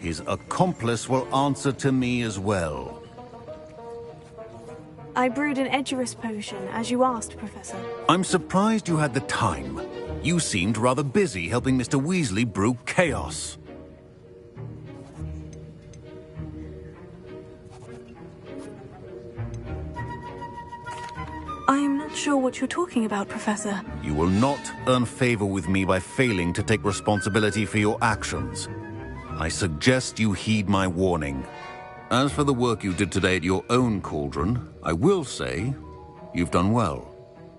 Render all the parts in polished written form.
his accomplice will answer to me as well. I brewed an Edgerus potion, as you asked, Professor. I'm surprised you had the time. You seemed rather busy helping Mr. Weasley brew chaos. I am not sure what you're talking about, Professor. You will not earn favor with me by failing to take responsibility for your actions. I suggest you heed my warning. As for the work you did today at your own cauldron, I will say you've done well.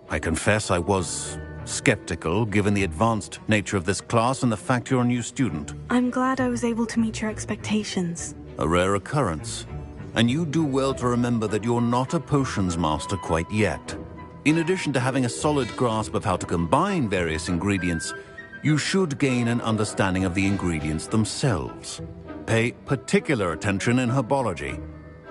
I confess I was skeptical, given the advanced nature of this class and the fact you're a new student. I'm glad I was able to meet your expectations. A rare occurrence. And you do well to remember that you're not a potions master quite yet. In addition to having a solid grasp of how to combine various ingredients, you should gain an understanding of the ingredients themselves. Pay particular attention in herbology.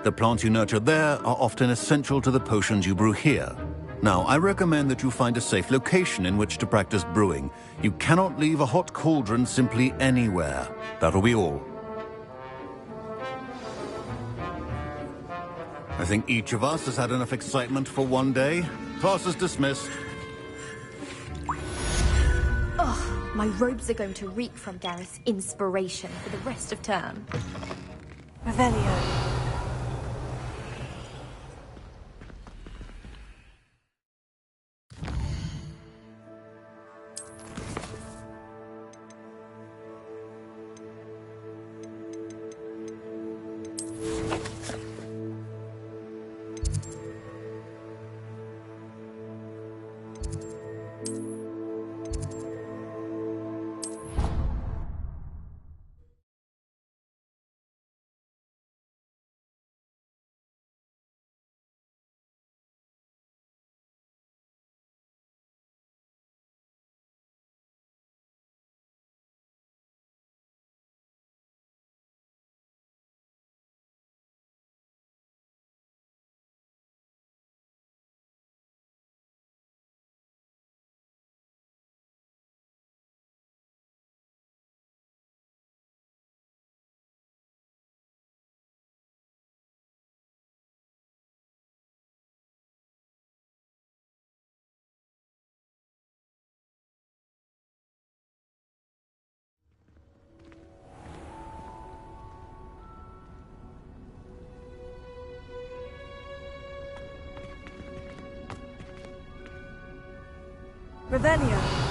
The plants you nurture there are often essential to the potions you brew here. Now, I recommend that you find a safe location in which to practice brewing. You cannot leave a hot cauldron simply anywhere. That'll be all. I think each of us has had enough excitement for one day. Class is dismissed. Ugh, my robes are going to reek from Gareth's inspiration for the rest of term. Revelio. Revelio.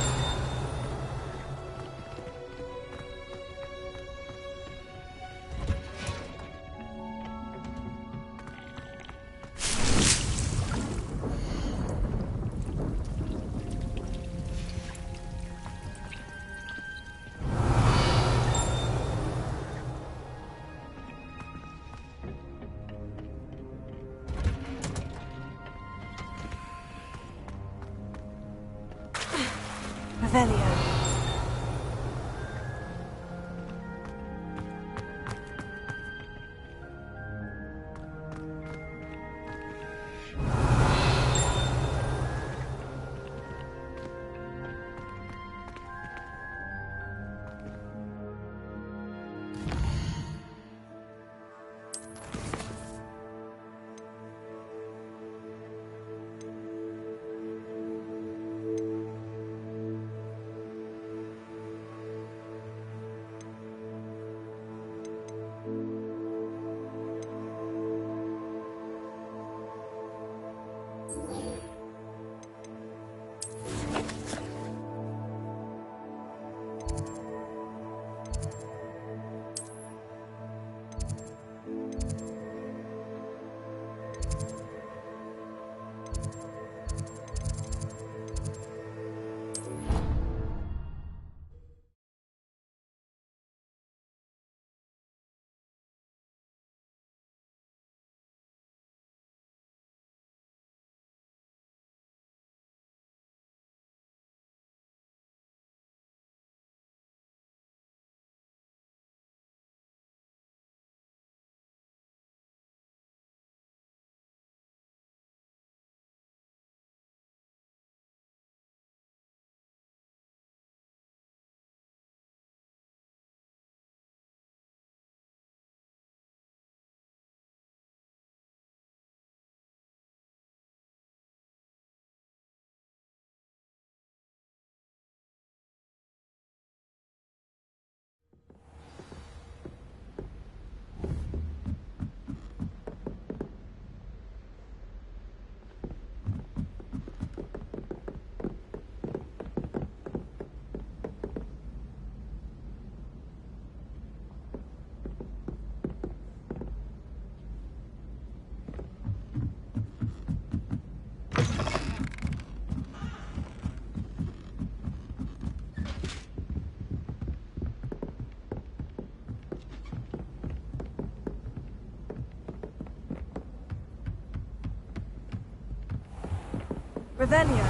Revelio.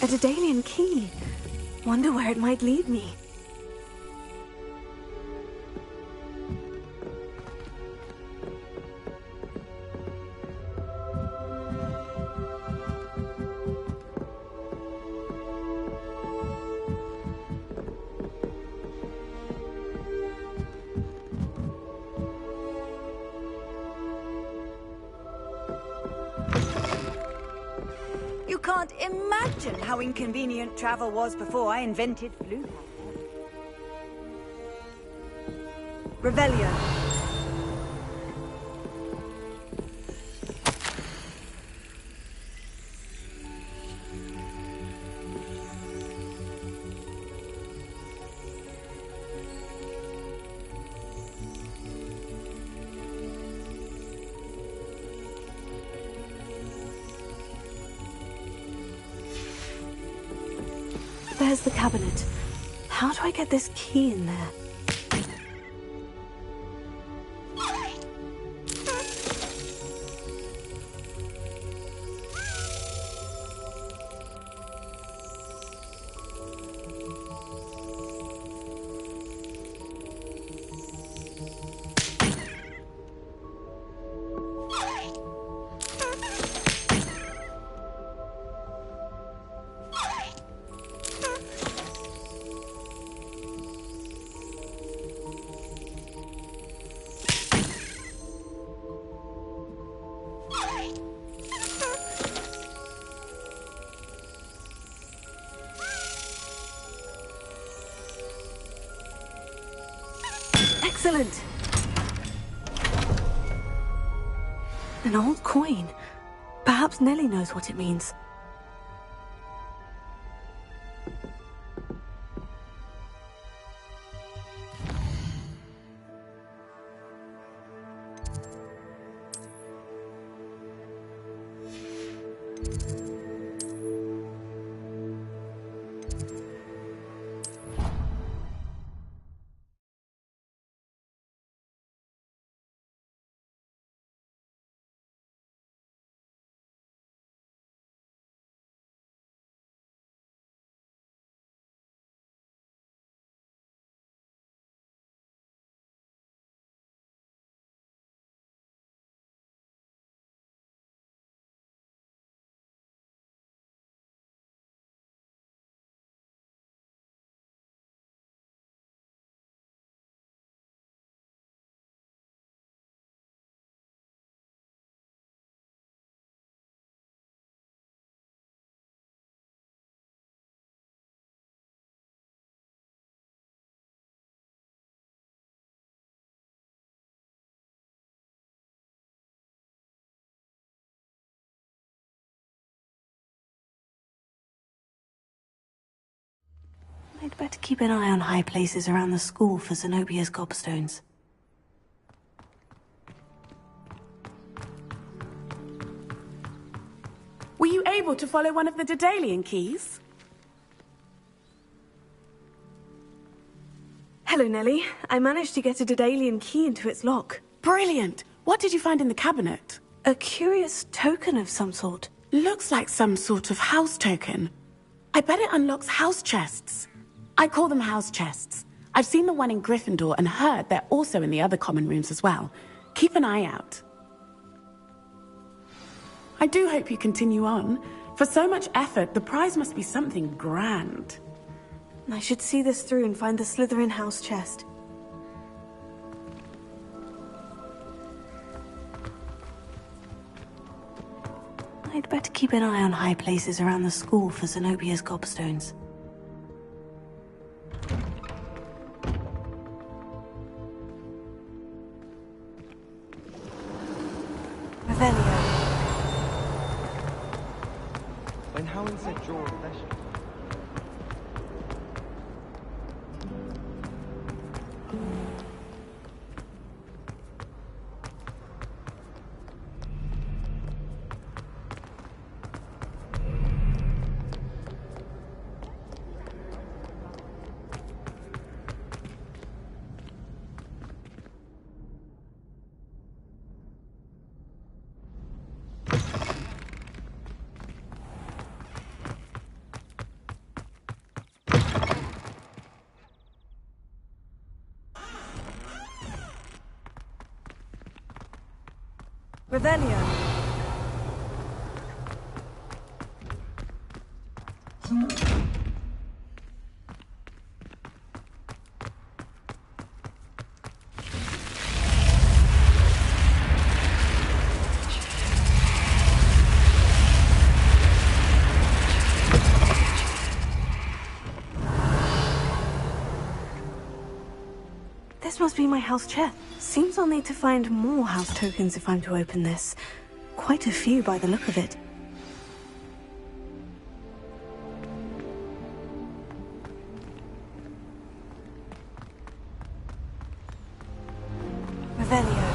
A Daedalian key. Wonder where it might lead me. You can't imagine how inconvenient travel was before I invented flu. Revelio. There's the cabinet. How do I get this key in there? Excellent! An old coin. Perhaps Nellie knows what it means. I'd better keep an eye on high places around the school for Zenobia's gobstones. Were you able to follow one of the Daedalian keys? Hello, Nellie. I managed to get a Daedalian key into its lock. Brilliant! What did you find in the cabinet? A curious token of some sort. Looks like some sort of house token. I bet it unlocks house chests. I call them house chests. I've seen the one in Gryffindor and heard they're also in the other common rooms as well. Keep an eye out. I do hope you continue on. For so much effort, the prize must be something grand. I should see this through and find the Slytherin house chest. I'd better keep an eye on high places around the school for Zenobia's gobstones. Revelio. When Helen said draw a pleasure. Revelio. This must be my house chest. Seems I'll need to find more house tokens if I'm to open this. Quite a few by the look of it. Revelio.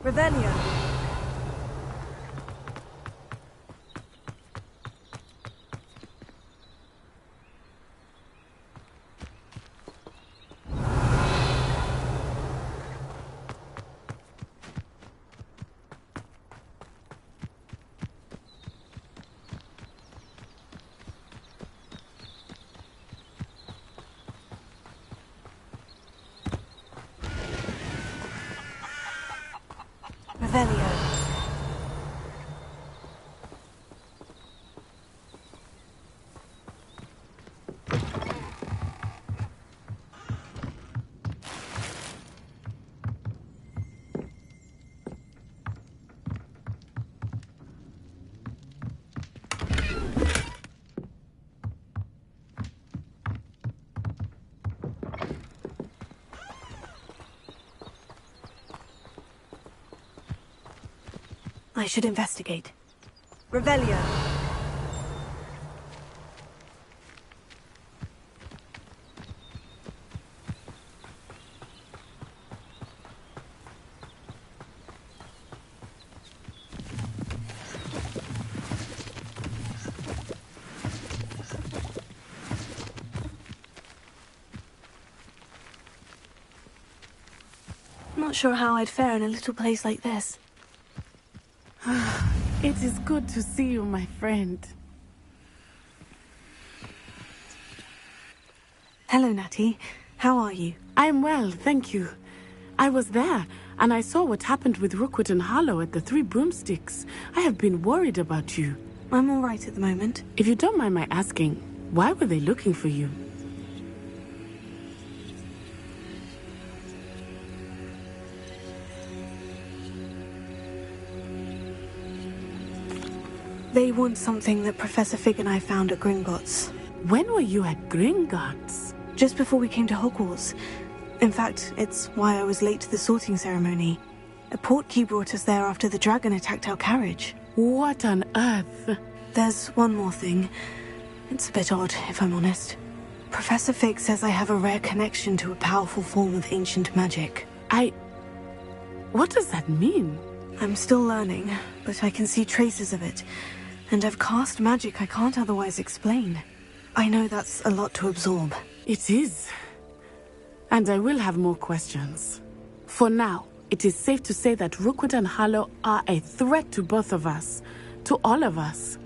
Revelio. Revelio. I should investigate. Revelio. Not sure how I'd fare in a little place like this. It is good to see you, my friend. Hello, Natty. How are you? I'm well, thank you. I was there, and I saw what happened with Rookwood and Harlow at the Three Broomsticks. I have been worried about you. I'm all right at the moment. If you don't mind my asking, why were they looking for you? They want something that Professor Fig and I found at Gringotts. When were you at Gringotts? Just before we came to Hogwarts. In fact, it's why I was late to the sorting ceremony. A portkey brought us there after the dragon attacked our carriage. What on earth? There's one more thing. It's a bit odd, if I'm honest. Professor Fig says I have a rare connection to a powerful form of ancient magic. What does that mean? I'm still learning, but I can see traces of it. And I've cast magic I can't otherwise explain. I know that's a lot to absorb. It is. And I will have more questions. For now, it is safe to say that Rookwood and Harlow are a threat to both of us. To all of us.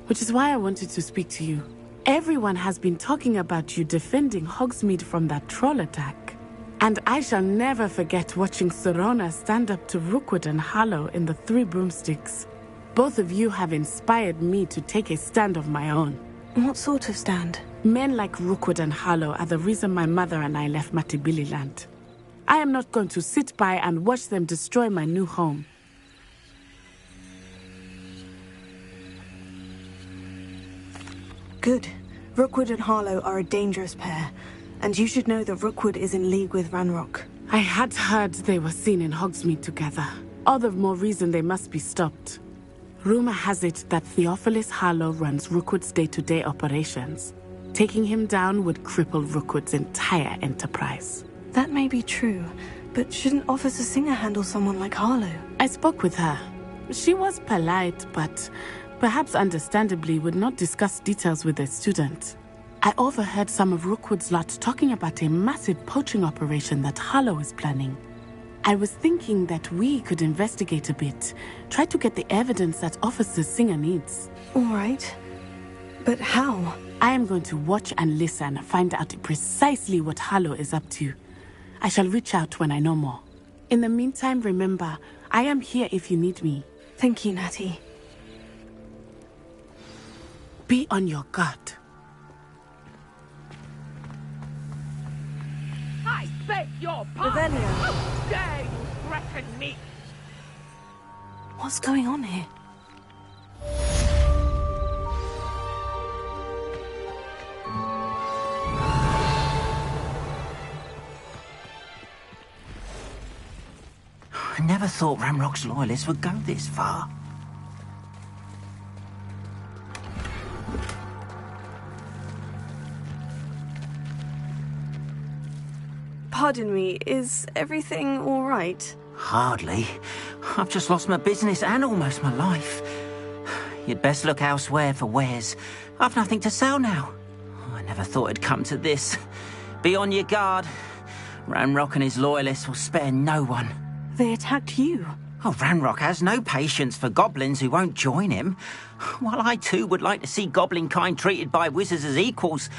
Which is why I wanted to speak to you. Everyone has been talking about you defending Hogsmeade from that troll attack. And I shall never forget watching Serona stand up to Rookwood and Harlow in the Three Broomsticks. Both of you have inspired me to take a stand of my own. What sort of stand? Men like Rookwood and Harlow are the reason my mother and I left Matibililand. I am not going to sit by and watch them destroy my new home. Good. Rookwood and Harlow are a dangerous pair. And you should know that Rookwood is in league with Ranrock. I had heard they were seen in Hogsmeade together. All the more reason they must be stopped. Rumor has it that Theophilus Harlow runs Rookwood's day-to-day operations. Taking him down would cripple Rookwood's entire enterprise. That may be true, but shouldn't Officer Singer handle someone like Harlow? I spoke with her. She was polite, but perhaps understandably would not discuss details with a student. I overheard some of Rookwood's lot talking about a massive poaching operation that Harlow is planning. I was thinking that we could investigate a bit, try to get the evidence that Officer Singer needs. All right. But how? I am going to watch and listen, find out precisely what Harlow is up to. I shall reach out when I know more. In the meantime, remember, I am here if you need me. Thank you, Natty. Be on your guard. I beg your pardon! Revelio. How dare you threaten me? What's going on here? I never thought Ranrock's loyalists would go this far. Pardon me, is everything all right? Hardly. I've just lost my business and almost my life. You'd best look elsewhere for wares. I've nothing to sell now. I never thought it'd come to this. Be on your guard. Ranrock and his loyalists will spare no one. They attacked you. Oh, Ranrock has no patience for goblins who won't join him. While I too would like to see goblin kind treated by wizards as equals,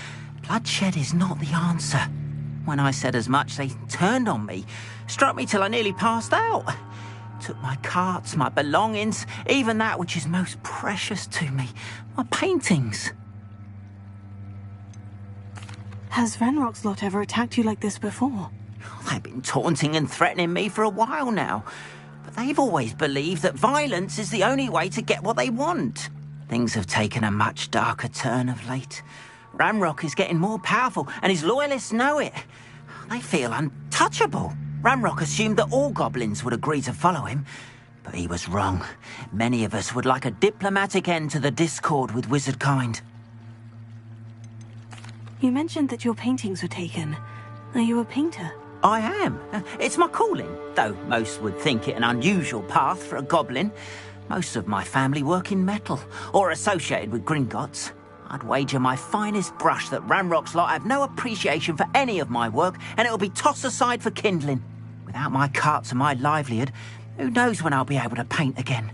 bloodshed is not the answer. When I said as much, they turned on me, struck me till I nearly passed out. Took my carts, my belongings, even that which is most precious to me, my paintings. Has Ranrock's lot ever attacked you like this before? They've been taunting and threatening me for a while now, but they've always believed that violence is the only way to get what they want. Things have taken a much darker turn of late. Ranrock is getting more powerful, and his loyalists know it. They feel untouchable. Ranrock assumed that all goblins would agree to follow him, But he was wrong. Many of us would like a diplomatic end to the discord with wizard kind. You mentioned that your paintings were taken. Are you a painter? I am. It's my calling, though most would think it an unusual path for a goblin. Most of my family work in metal, or associated with Gringotts. I'd wager my finest brush that Ranrock's lot have no appreciation for any of my work, and it'll be tossed aside for kindling. Without my carts and my livelihood, who knows when I'll be able to paint again?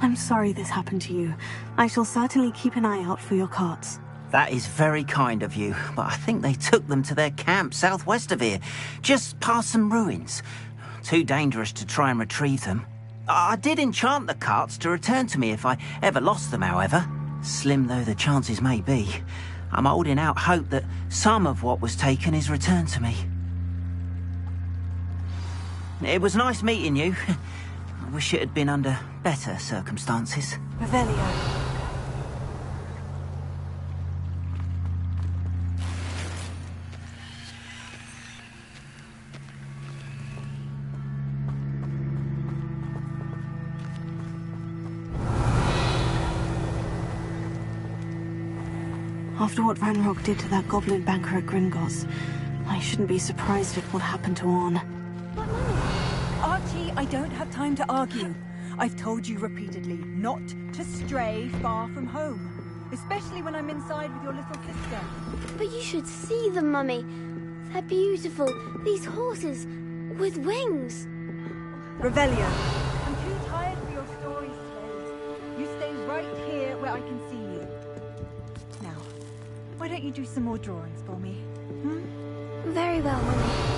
I'm sorry this happened to you. I shall certainly keep an eye out for your carts. That is very kind of you, but I think they took them to their camp southwest of here, just past some ruins. Too dangerous to try and retrieve them. I did enchant the carts to return to me if I ever lost them, however. Slim though the chances may be, I'm holding out hope that some of what was taken is returned to me. It was nice meeting you. I wish it had been under better circumstances. Revelio. After what Ranrock did to that goblin banker at Gringotts, I shouldn't be surprised at what happened to Orn. Archie, I don't have time to argue. I've told you repeatedly not to stray far from home, especially when I'm inside with your little sister. But you should see them, Mummy. They're beautiful. These horses with wings. Revelio, I'm too tired for your stories, Slade. You stay right here where I can see you. Now, why don't you do some more drawings for me? Very well, Mummy.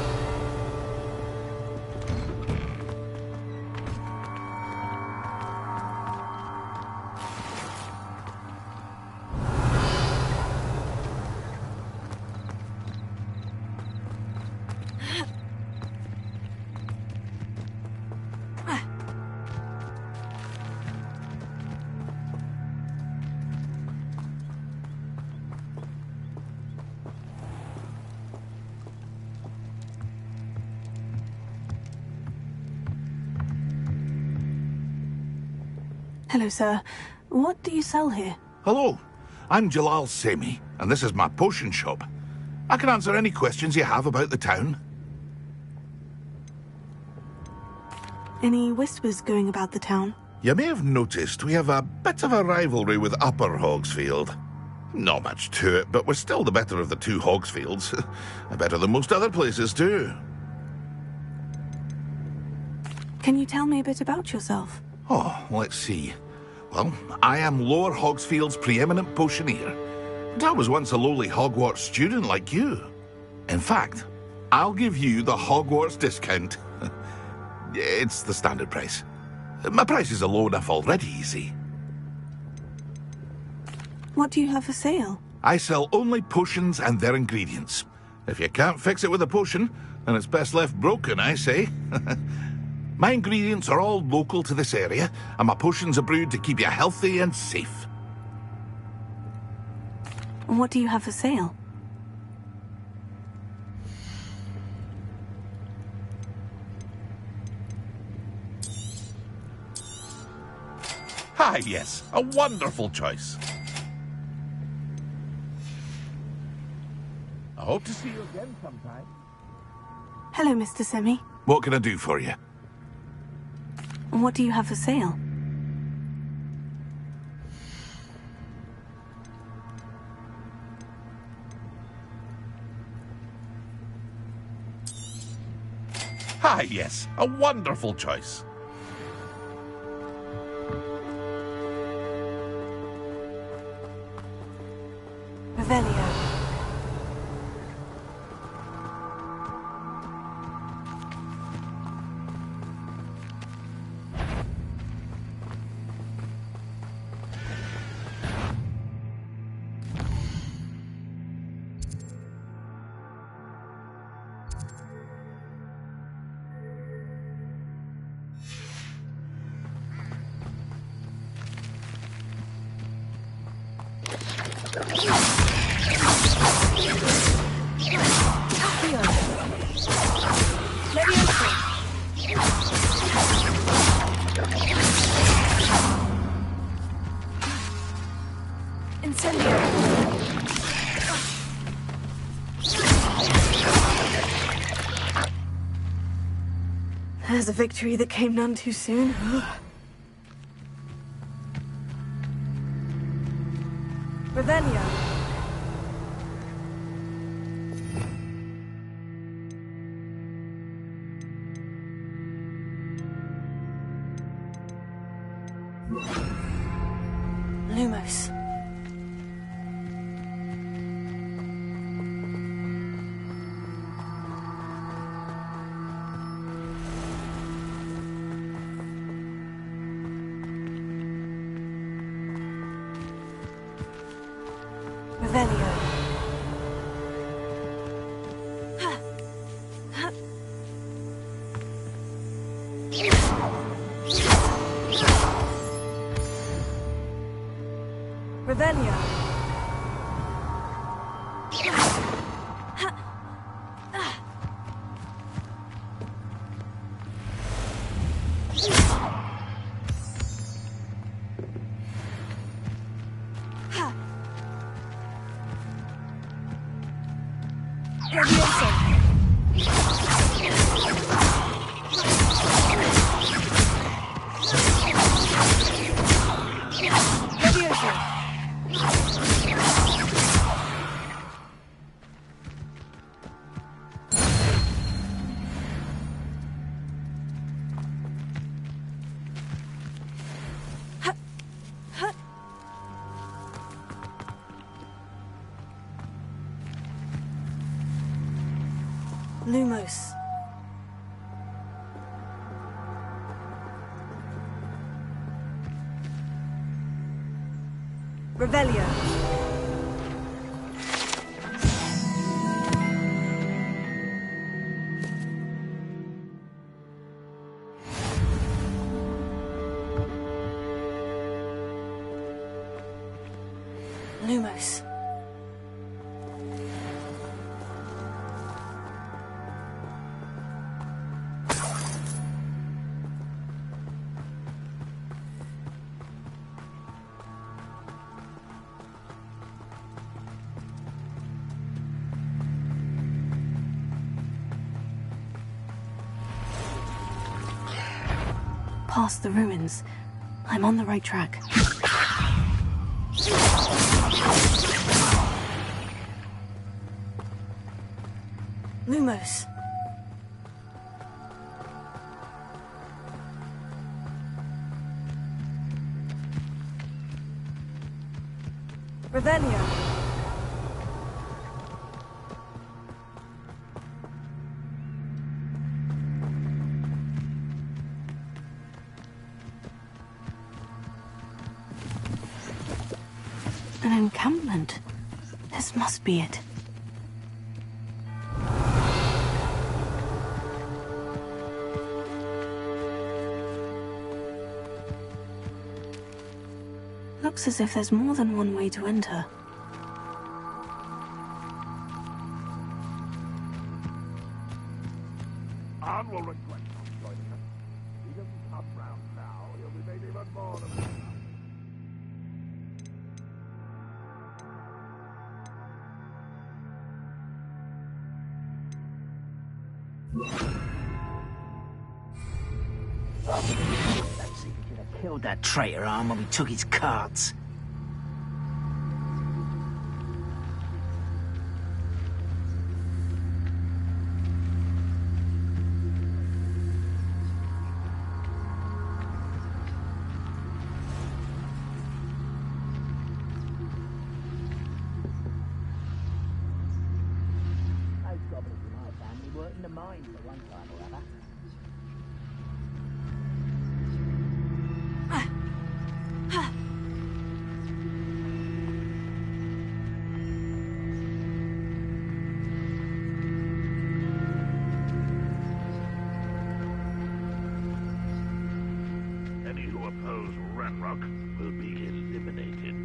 Hello, sir. What do you sell here? Hello, I'm Jalal Semi, and this is my potion shop. I can answer any questions you have about the town. Any whispers going about the town? You may have noticed we have a bit of a rivalry with Upper Hogsfield. Not much to it, but we're still the better of the two Hogsfields. Better than most other places, too. Can you tell me a bit about yourself? Oh, let's see. Well, I am Lower Hogsfield's preeminent potioneer. And I was once a lowly Hogwarts student like you. In fact, I'll give you the Hogwarts discount. It's the standard price. My prices are low enough already, you see. What do you have for sale? I sell only potions and their ingredients. If you can't fix it with a potion, then it's best left broken, I say. My ingredients are all local to this area, and my potions are brewed to keep you healthy and safe. What do you have for sale? Ah, yes, a wonderful choice. I hope to see you again sometime. Hello, Mr. Semi. What can I do for you? What do you have for sale? Ah, yes, a wonderful choice. Revelio. There's a victory that came none too soon. Revelio. Lumos. Revelio. Revelio. Lumos. Revelio. Lumos. Past the ruins. I'm on the right track. Lumos. Revelio. An encampment. This must be it. Looks as if there's more than one way to enter. Anne will regret not joining us. He doesn't come round now, he'll be made even more of it. Let's see, we could have killed that traitor arm when we took his cards. Those goblins in my family worked in the mines at one time or other. Any who oppose Ranrock will be eliminated.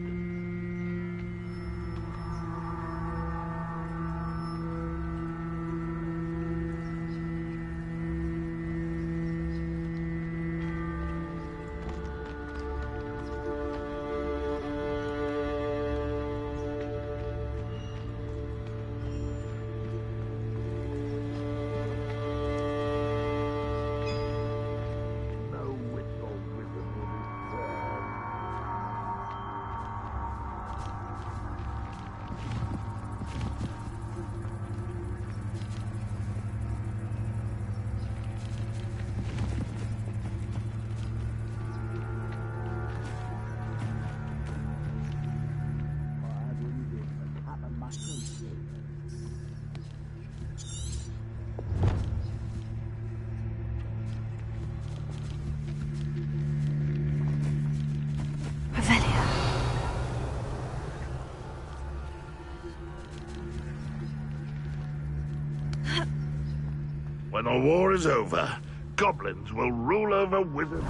When the war is over, goblins will rule over wizards.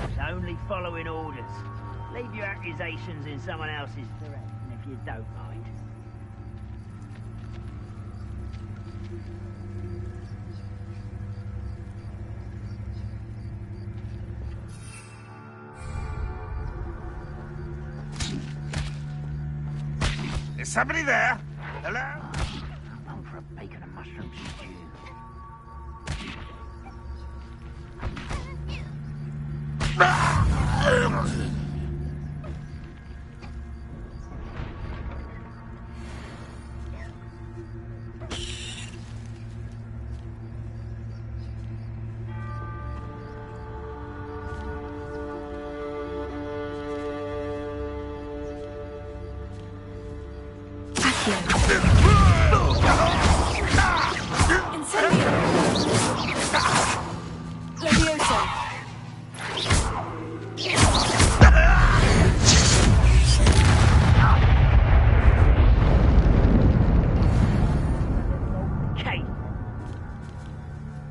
It's only following orders. Leave your accusations in someone else's direction if you don't mind. Is somebody there? Hello? I'm for a bacon and mushroom stew.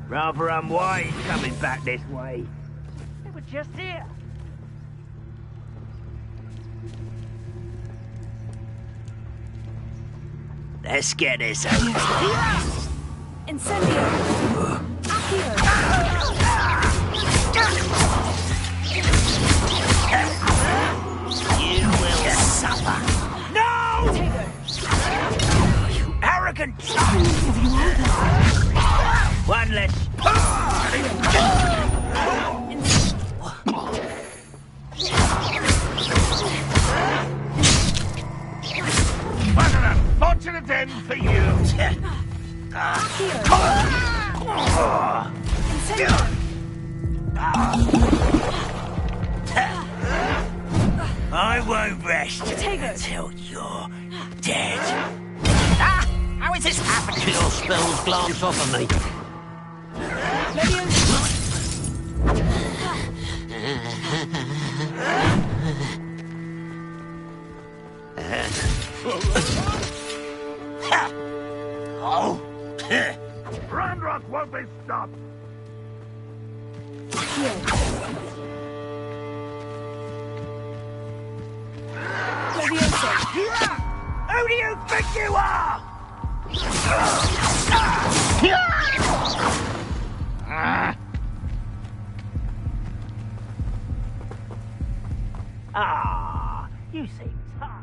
Rather unwise coming back this way. They were just here. Let's get this over. Incendio! You will suffer. No! You arrogant child! One less. What an unfortunate end for you! I won't rest until you're dead. How is this happening? Your spells glance off of me. Oh! Ranrock won't be stopped! Who do you think you are? Ah, you seem tired.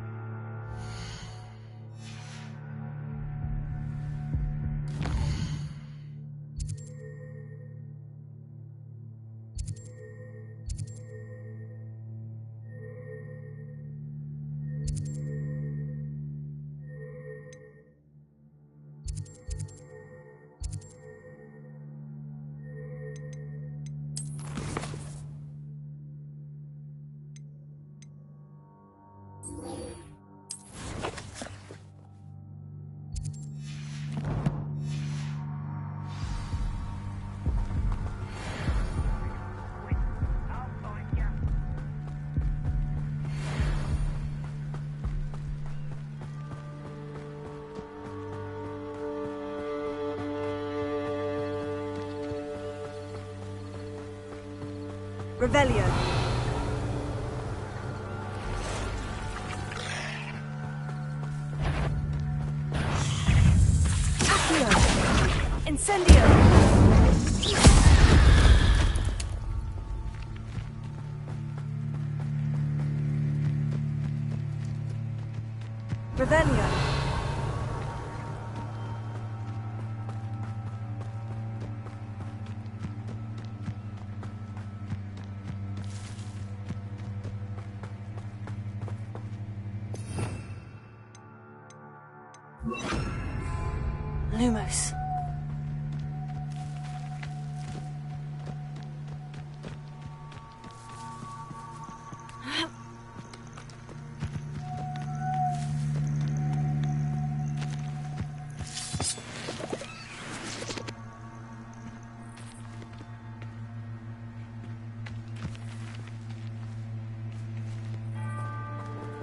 Revelio. Accio. Incendio. Revelio. Lumos.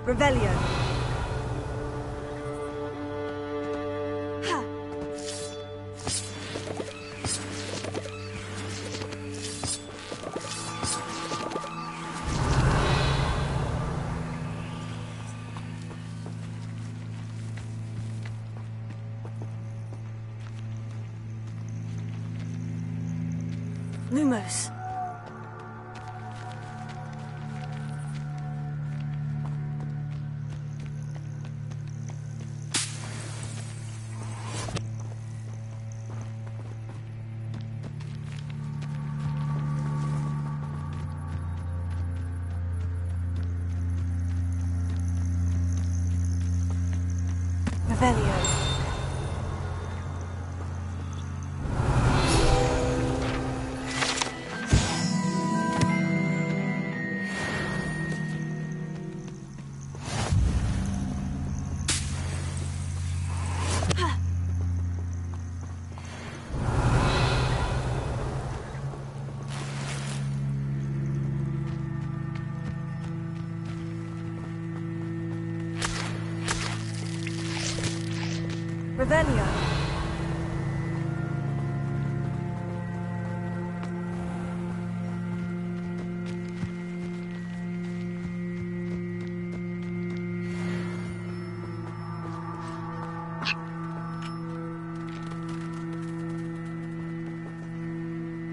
Revelio. Lumos. Revelio. Revelio.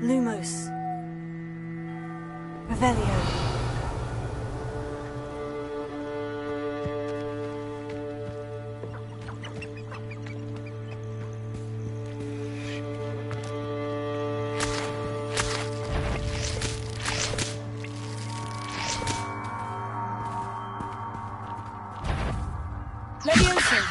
Lumos. Revelio. Levioso.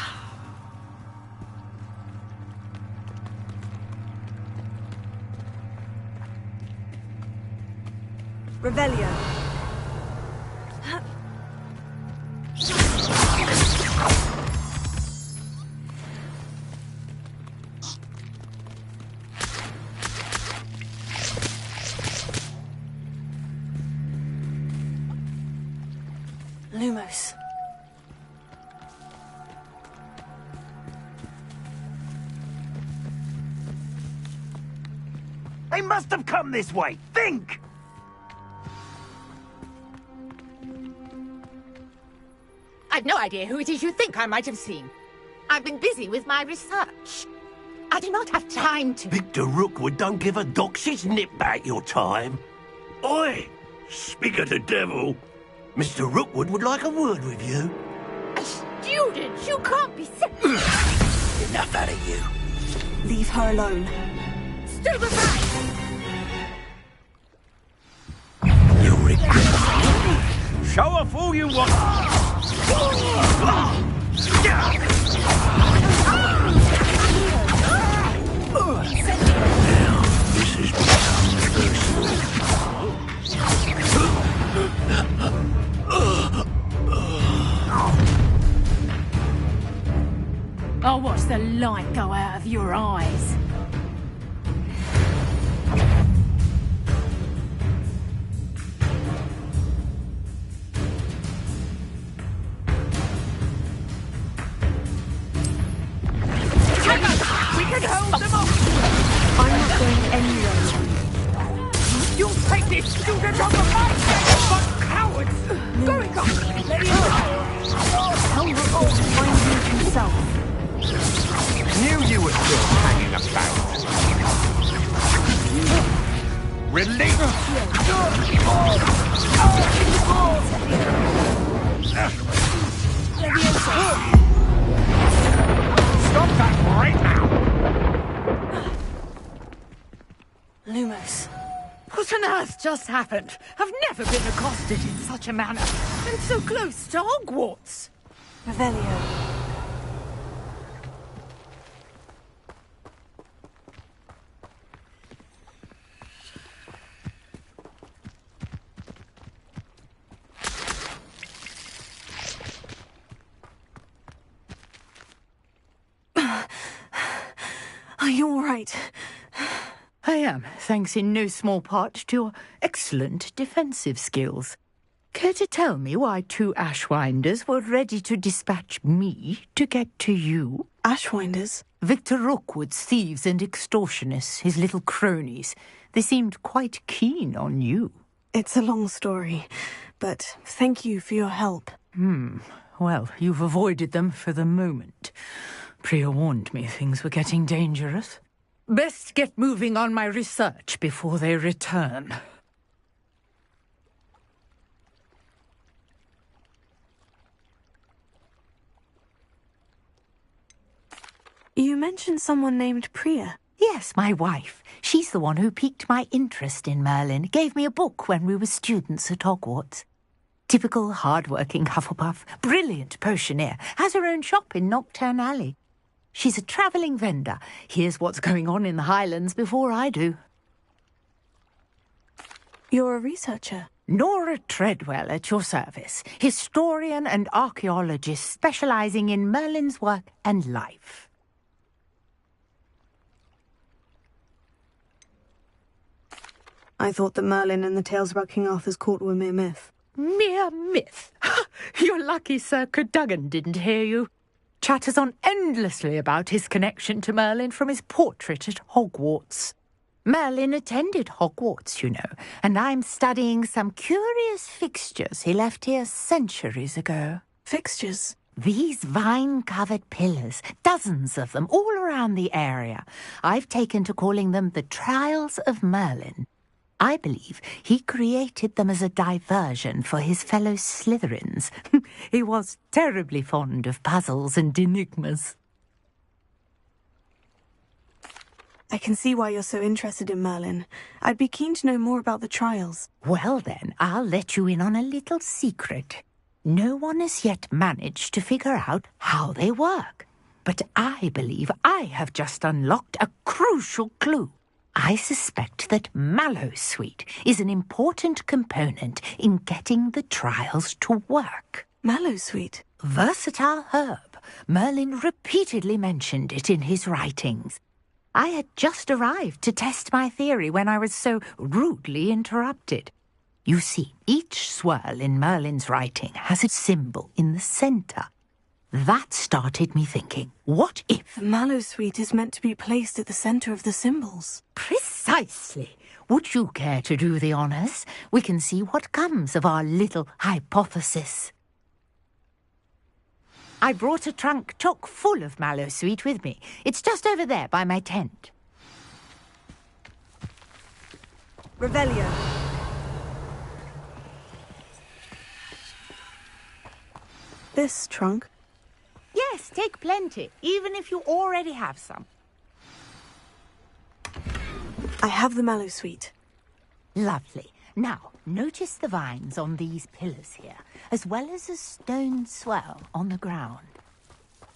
Revelio. Lumos. They must have come this way. Think! I've no idea who it is you think I might have seen. I've been busy with my research. I do not have time to... Victor Rookwood don't give a doxy's nip back your time. Oi! Speak of the devil. Mr. Rookwood would like a word with you. A student? You can't be sick. Enough out of you. Leave her alone. Stupefy! You'll regret it. Show off all you want. Now, this has become personal. I'll watch the light go out of your eyes. I'm not going anywhere. You'll take this student on the fight! But cowards! Going on! Let me go! Tell Rookwood to find you himself. Knew you were still hanging about. Release! Stop that right now! Lumos. What on earth just happened? I've never been accosted in such a manner. And so close to Hogwarts. Revelio. Are you all right? I am, thanks in no small part to your excellent defensive skills. Care to tell me why 2 Ashwinders were ready to dispatch me to get to you? Ashwinders? Victor Rookwood's thieves and extortionists, his little cronies. They seemed quite keen on you. It's a long story, but thank you for your help. Well, you've avoided them for the moment. Priya warned me things were getting dangerous. Best get moving on my research before they return. You mentioned someone named Priya. Yes, my wife. She's the one who piqued my interest in Merlin. Gave me a book when we were students at Hogwarts. Typical hard-working Hufflepuff, brilliant potioneer, has her own shop in Knockturn Alley. She's a travelling vendor. Hears what's going on in the Highlands before I do. You're a researcher? Nora Treadwell at your service. Historian and archaeologist specialising in Merlin's work and life. I thought that Merlin and the tales about King Arthur's court were mere myth. Mere myth? You're lucky Sir Cadogan didn't hear you. Chatters on endlessly about his connection to Merlin from his portrait at Hogwarts. Merlin attended Hogwarts, you know, and I'm studying some curious fixtures he left here centuries ago. Fixtures? These vine-covered pillars, dozens of them, all around the area. I've taken to calling them the Trials of Merlin. I believe he created them as a diversion for his fellow Slytherins. He was terribly fond of puzzles and enigmas. I can see why you're so interested in Merlin. I'd be keen to know more about the trials. Well then, I'll let you in on a little secret. No one has yet managed to figure out how they work. But I believe I have just unlocked a crucial clue. I suspect that Mallowsweet is an important component in getting the trials to work. Mallowsweet? Versatile herb. Merlin repeatedly mentioned it in his writings. I had just arrived to test my theory when I was so rudely interrupted. You see, each swirl in Merlin's writing has a symbol in the centre. That started me thinking, what if... The Mallowsweet is meant to be placed at the centre of the symbols. Precisely. Would you care to do the honours? We can see what comes of our little hypothesis. I brought a trunk chock full of Mallowsweet with me. It's just over there by my tent. Revelio. This trunk? Yes, take plenty, even if you already have some. I have the Mallowsweet. Lovely. Now, notice the vines on these pillars here, as well as a stone swell on the ground.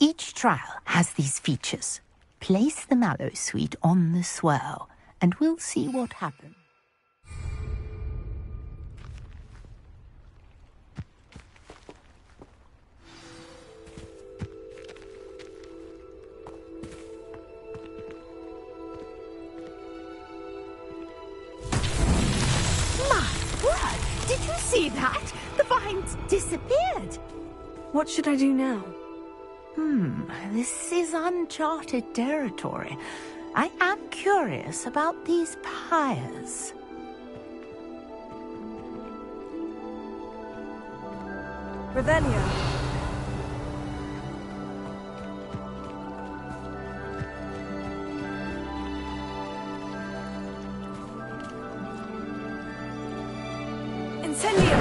Each trial has these features. Place the Mallowsweet on the swell, and we'll see what happens. Did you see that? The vines disappeared. What should I do now? This is uncharted territory. I am curious about these pyres. Revelio. Incendio!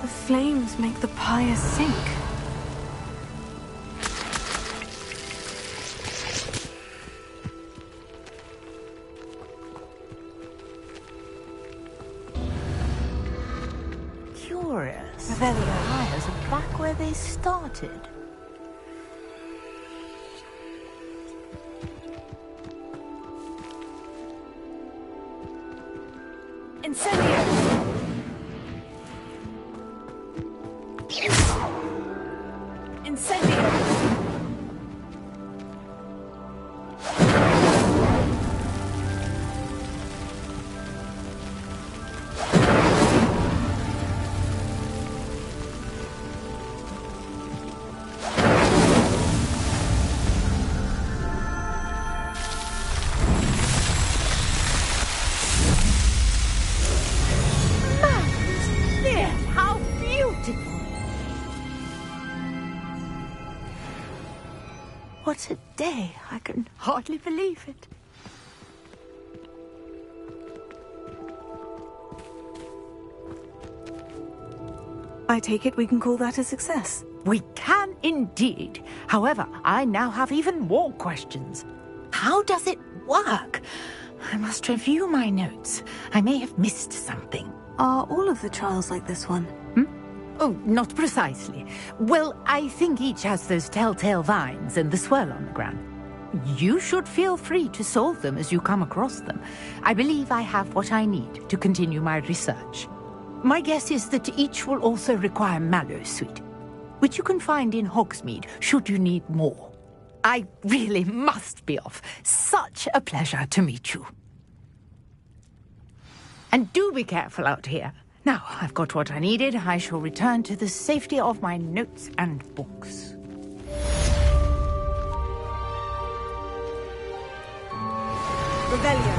The flames make the pyre sink. Curious. The pyres are back where they started. Incendio! Incendio! what a day. I can hardly believe it. I take it we can call that a success. We can indeed. However, I now have even more questions. How does it work? I must review my notes. I may have missed something. Are all of the trials like this one? Oh, not precisely. Well, I think each has those telltale vines and the swirl on the ground. You should feel free to solve them as you come across them. I believe I have what I need to continue my research. My guess is that each will also require mallowsweet, which you can find in Hogsmeade should you need more. I really must be off. Such a pleasure to meet you. And do be careful out here. Now, I've got what I needed. I shall return to the safety of my notes and books. Revelio.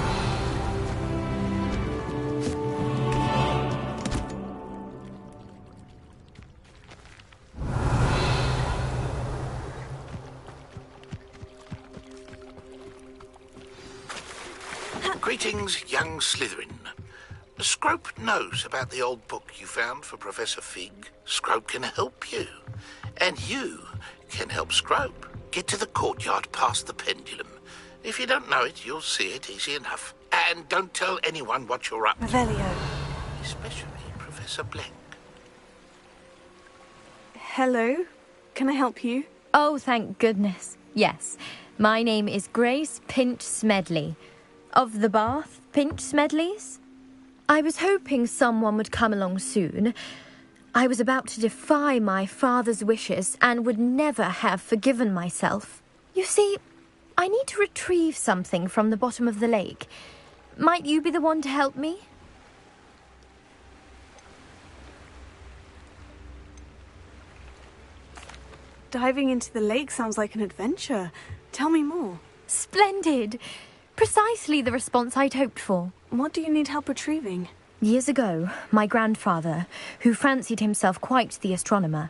Greetings, young Slytherin. Scrope knows about the old book you found for Professor Fig. Scrope can help you. And you can help Scrope get to the courtyard past the pendulum. If you don't know it, you'll see it easy enough. And don't tell anyone what you're up to. Revelio. Especially Professor Blank. Hello. Can I help you? Oh, thank goodness. Yes. My name is Grace Pinch Smedley. Of the Bath Pinch Smedleys? I was hoping someone would come along soon. I was about to defy my father's wishes and would never have forgiven myself. You see, I need to retrieve something from the bottom of the lake. Might you be the one to help me? Diving into the lake sounds like an adventure. Tell me more. Splendid! Precisely the response I'd hoped for. What do you need help retrieving? Years ago, my grandfather, who fancied himself quite the astronomer,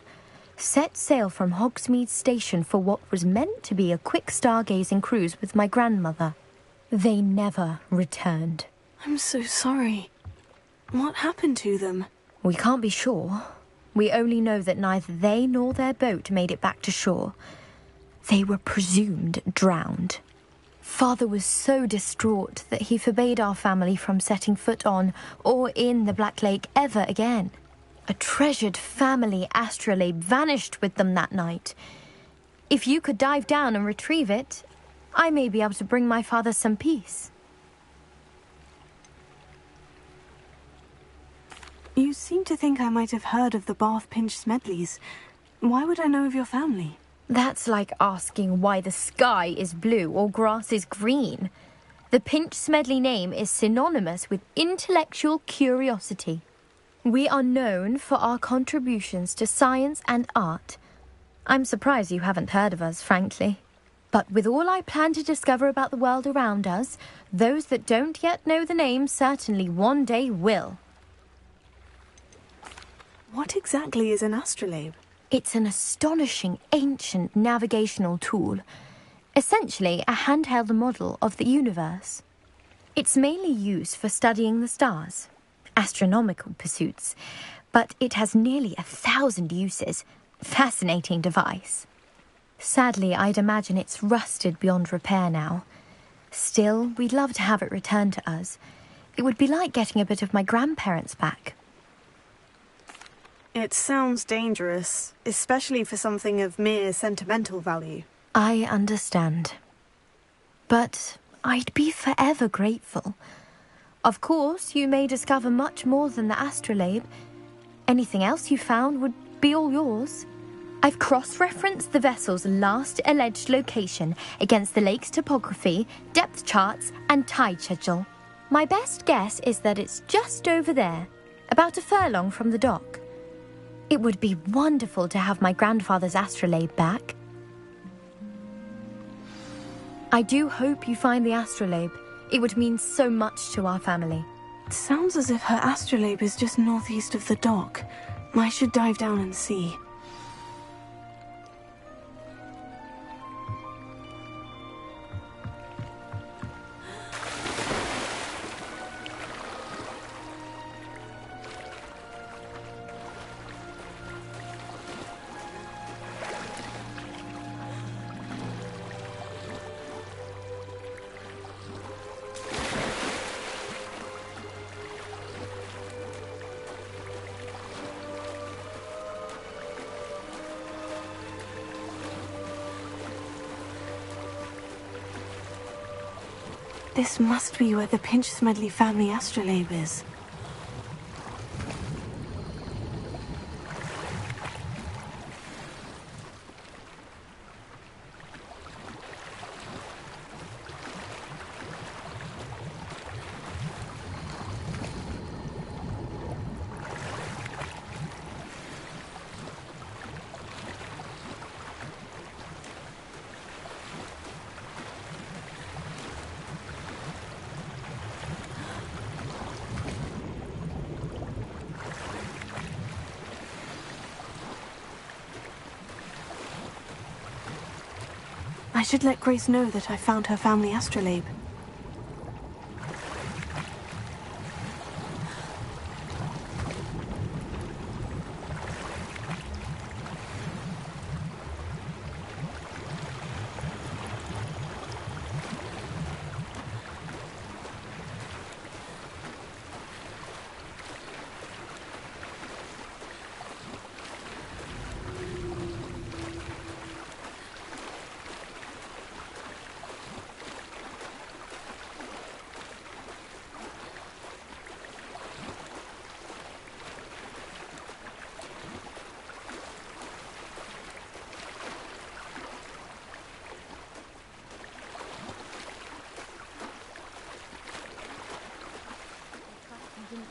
set sail from Hogsmeade Station for what was meant to be a quick stargazing cruise with my grandmother. They never returned. I'm so sorry. What happened to them? We can't be sure. We only know that neither they nor their boat made it back to shore. They were presumed drowned. Father was so distraught that he forbade our family from setting foot on or in the Black Lake ever again. A treasured family astrolabe vanished with them that night. If you could dive down and retrieve it, I may be able to bring my father some peace. You seem to think I might have heard of the Bath Pinch Smedleys. Why would I know of your family? That's like asking why the sky is blue or grass is green. The Pinch Smedley name is synonymous with intellectual curiosity. We are known for our contributions to science and art. I'm surprised you haven't heard of us, frankly. But with all I plan to discover about the world around us, those that don't yet know the name certainly one day will. What exactly is an astrolabe? It's an astonishing ancient navigational tool, essentially a handheld model of the universe. It's mainly used for studying the stars, astronomical pursuits, but it has nearly 1,000 uses. Fascinating device. Sadly, I'd imagine it's rusted beyond repair now. Still, we'd love to have it returned to us. It would be like getting a bit of my grandparents back. It sounds dangerous, especially for something of mere sentimental value. I understand. But I'd be forever grateful. Of course, you may discover much more than the astrolabe. Anything else you found would be all yours. I've cross-referenced the vessel's last alleged location against the lake's topography, depth charts, and tide schedule. My best guess is that it's just over there, about a furlong from the dock. It would be wonderful to have my grandfather's astrolabe back. I do hope you find the astrolabe. It would mean so much to our family. It sounds as if her astrolabe is just northeast of the dock. I should dive down and see. This must be where the Pinch-Smedley family astrolabe is. I should let Grace know that I found her family astrolabe.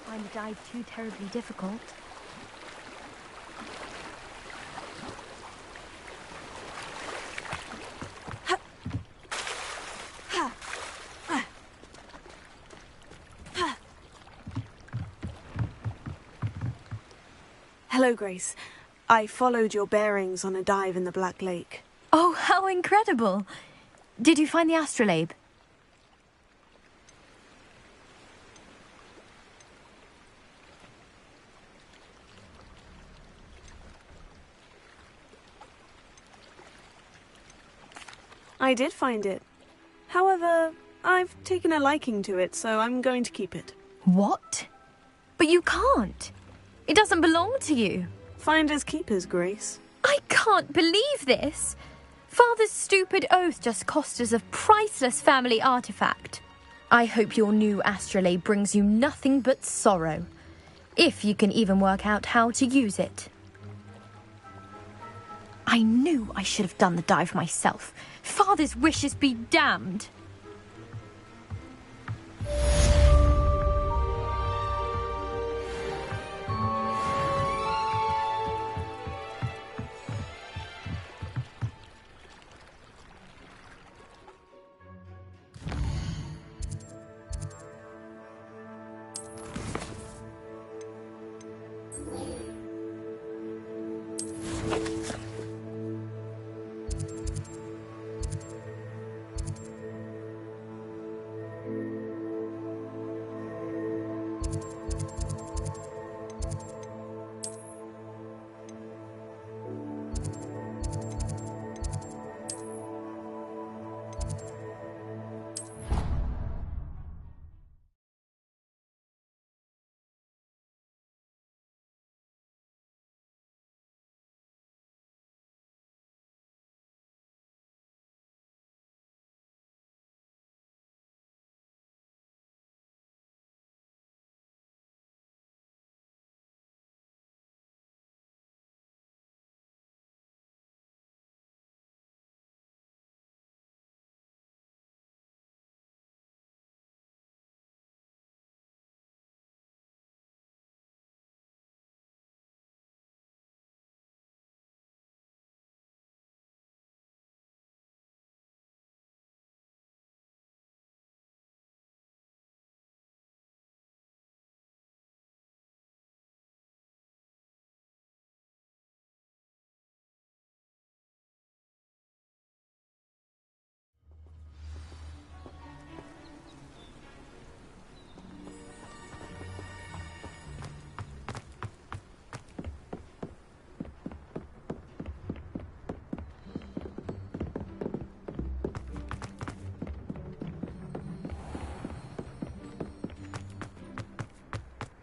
Find the dive too terribly difficult. Hello, Grace. I followed your bearings on a dive in the Black Lake. Oh, how incredible! Did you find the astrolabe? I did find it. However, I've taken a liking to it, so I'm going to keep it. What? But you can't. It doesn't belong to you. Finders keepers, Grace. I can't believe this. Father's stupid oath just cost us a priceless family artifact. I hope your new astrolabe brings you nothing but sorrow. If you can even work out how to use it. I knew I should have done the dive myself. Father's wishes be damned.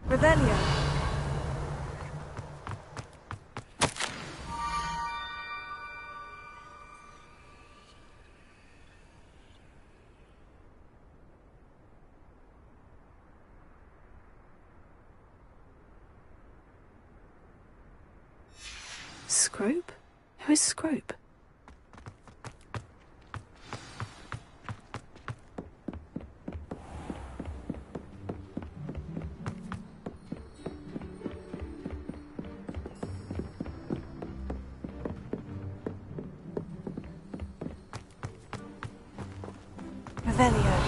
Revelio. Scrope? Who is Scrope? Revelio.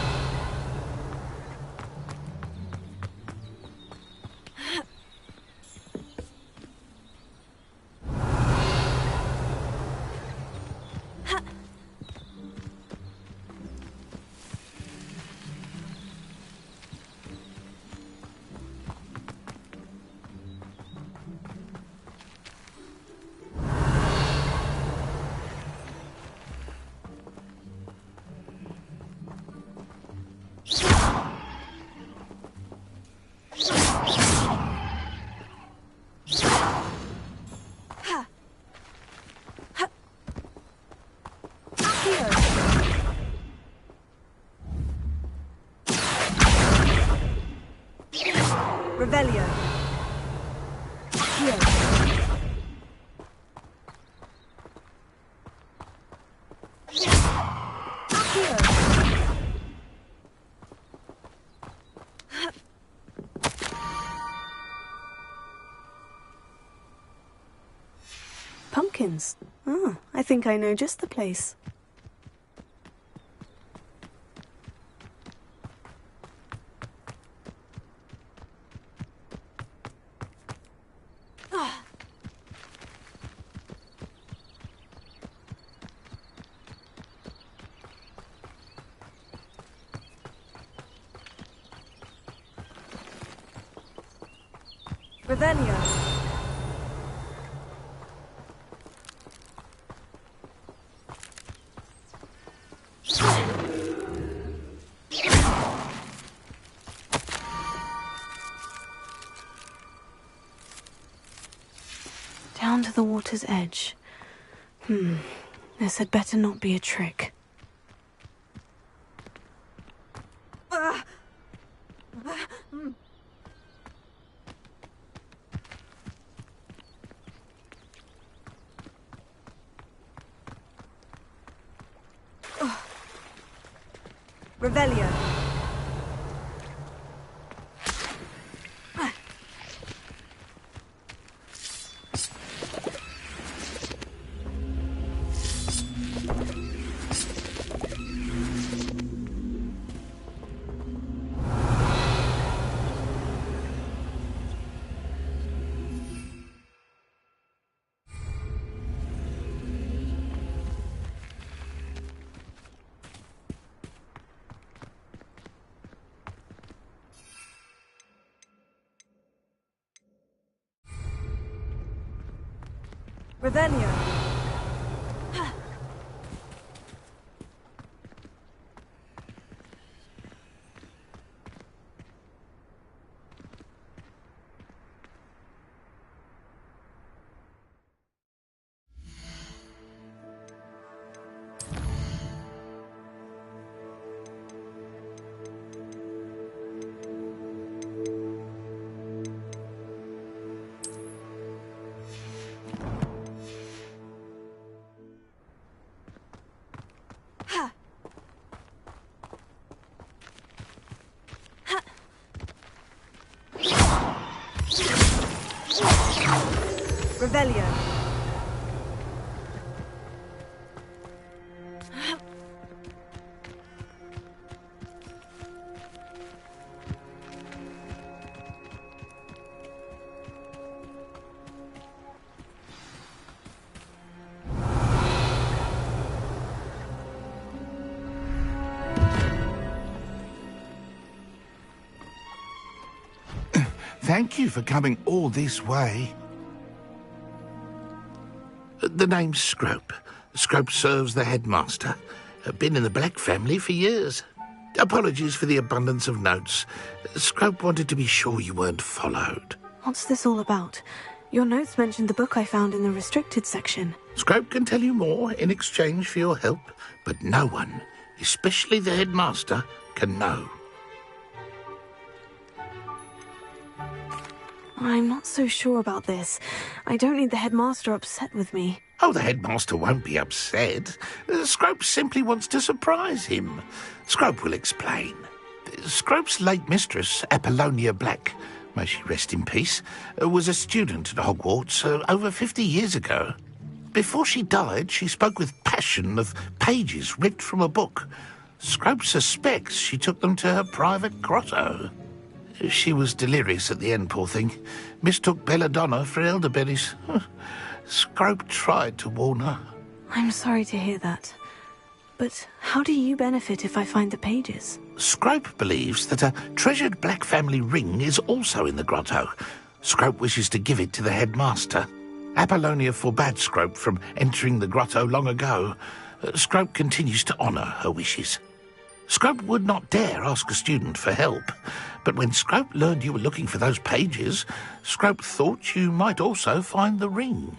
Revelio. Here. Pumpkins. Ah, I think I know just the place. Revelio. Down to the water's edge. This had better not be a trick. Revelio. Revelio. Revelio. Thank you for coming all this way. The name's Scrope. Scrope serves the headmaster. Been in the Black family for years. Apologies for the abundance of notes. Scrope wanted to be sure you weren't followed. What's this all about? Your notes mentioned the book I found in the restricted section. Scrope can tell you more in exchange for your help, but no one, especially the headmaster, can know. I'm not so sure about this. I don't need the headmaster upset with me. Oh, the headmaster won't be upset. Scrope simply wants to surprise him. Scrope will explain. Scrope's late mistress, Apollonia Black, may she rest in peace, was a student at Hogwarts over 50 years ago. Before she died, she spoke with passion of pages ripped from a book. Scrope suspects she took them to her private grotto. She was delirious at the end, poor thing. Mistook belladonna for elderberries. Scrope tried to warn her. I'm sorry to hear that. But how do you benefit if I find the pages? Scrope believes that a treasured Black family ring is also in the grotto. Scrope wishes to give it to the headmaster. Apollonia forbade Scrope from entering the grotto long ago. Scrope continues to honour her wishes. Scrope would not dare ask a student for help, but when Scrope learned you were looking for those pages, Scrope thought you might also find the ring.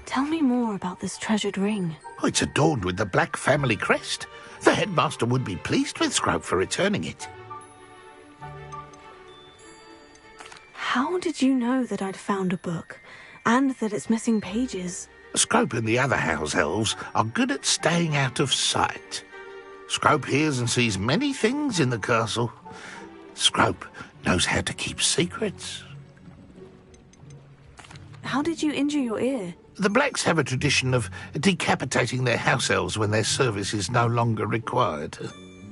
Tell me more about this treasured ring. Oh, it's adorned with the Black family crest. The headmaster would be pleased with Scrope for returning it. How did you know that I'd found a book, and that it's missing pages? Scrope and the other house elves are good at staying out of sight. Scrope hears and sees many things in the castle. Scrope knows how to keep secrets. How did you injure your ear? The Blacks have a tradition of decapitating their house elves when their service is no longer required.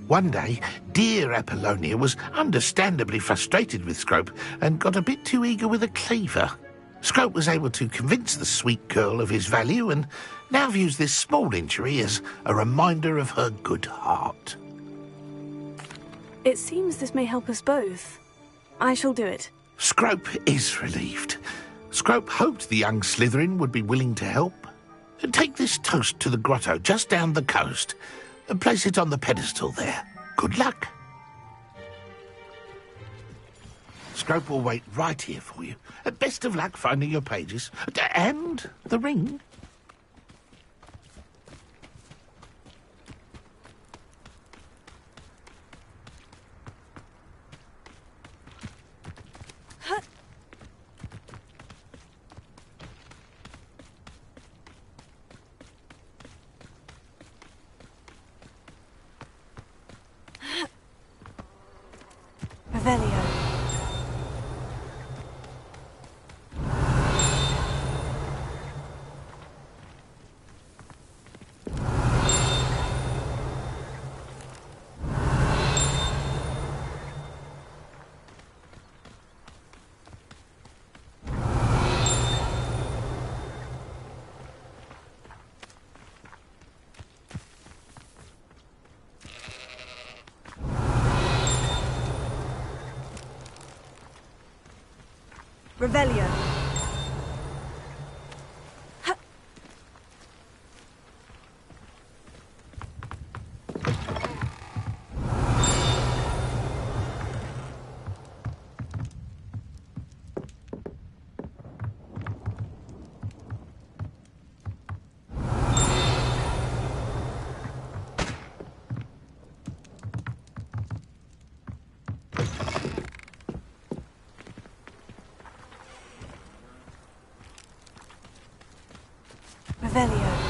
One day, dear Apollonia was understandably frustrated with Scrope and got a bit too eager with a cleaver. Scrope was able to convince the sweet girl of his value and now views this small injury as a reminder of her good heart. It seems this may help us both. I shall do it. Scrope is relieved. Scrope hoped the young Slytherin would be willing to help. Take this toast to the grotto just down the coast and place it on the pedestal there. Good luck. Scrope will wait right here for you. Best of luck finding your pages. And the ring. Revelio. Revelio. Revelio.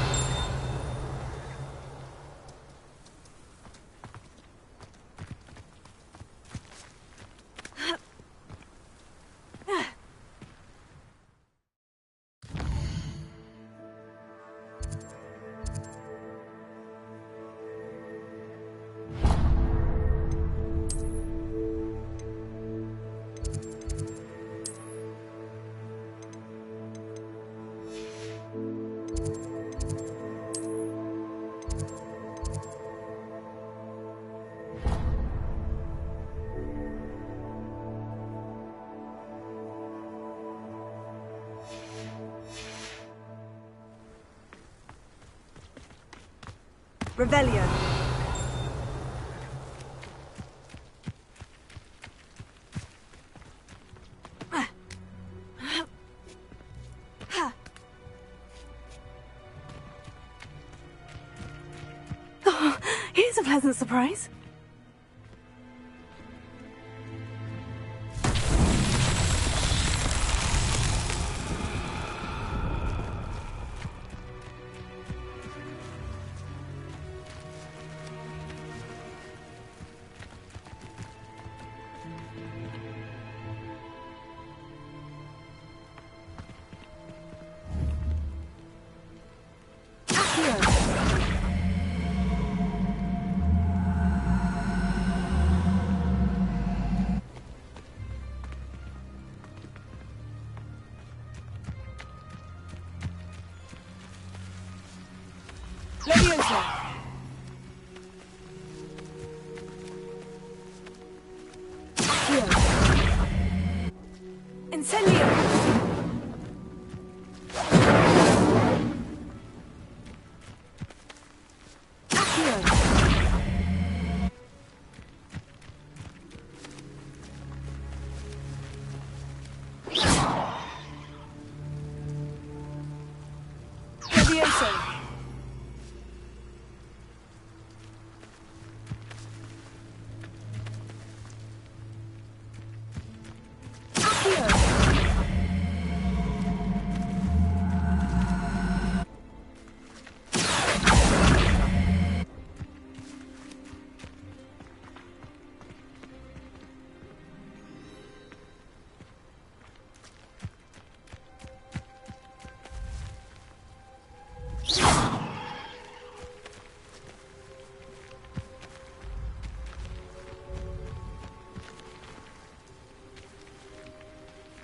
Revelio. Oh, here's a pleasant surprise. Leviosa! Accio! Incendio! Accio! Leviosa!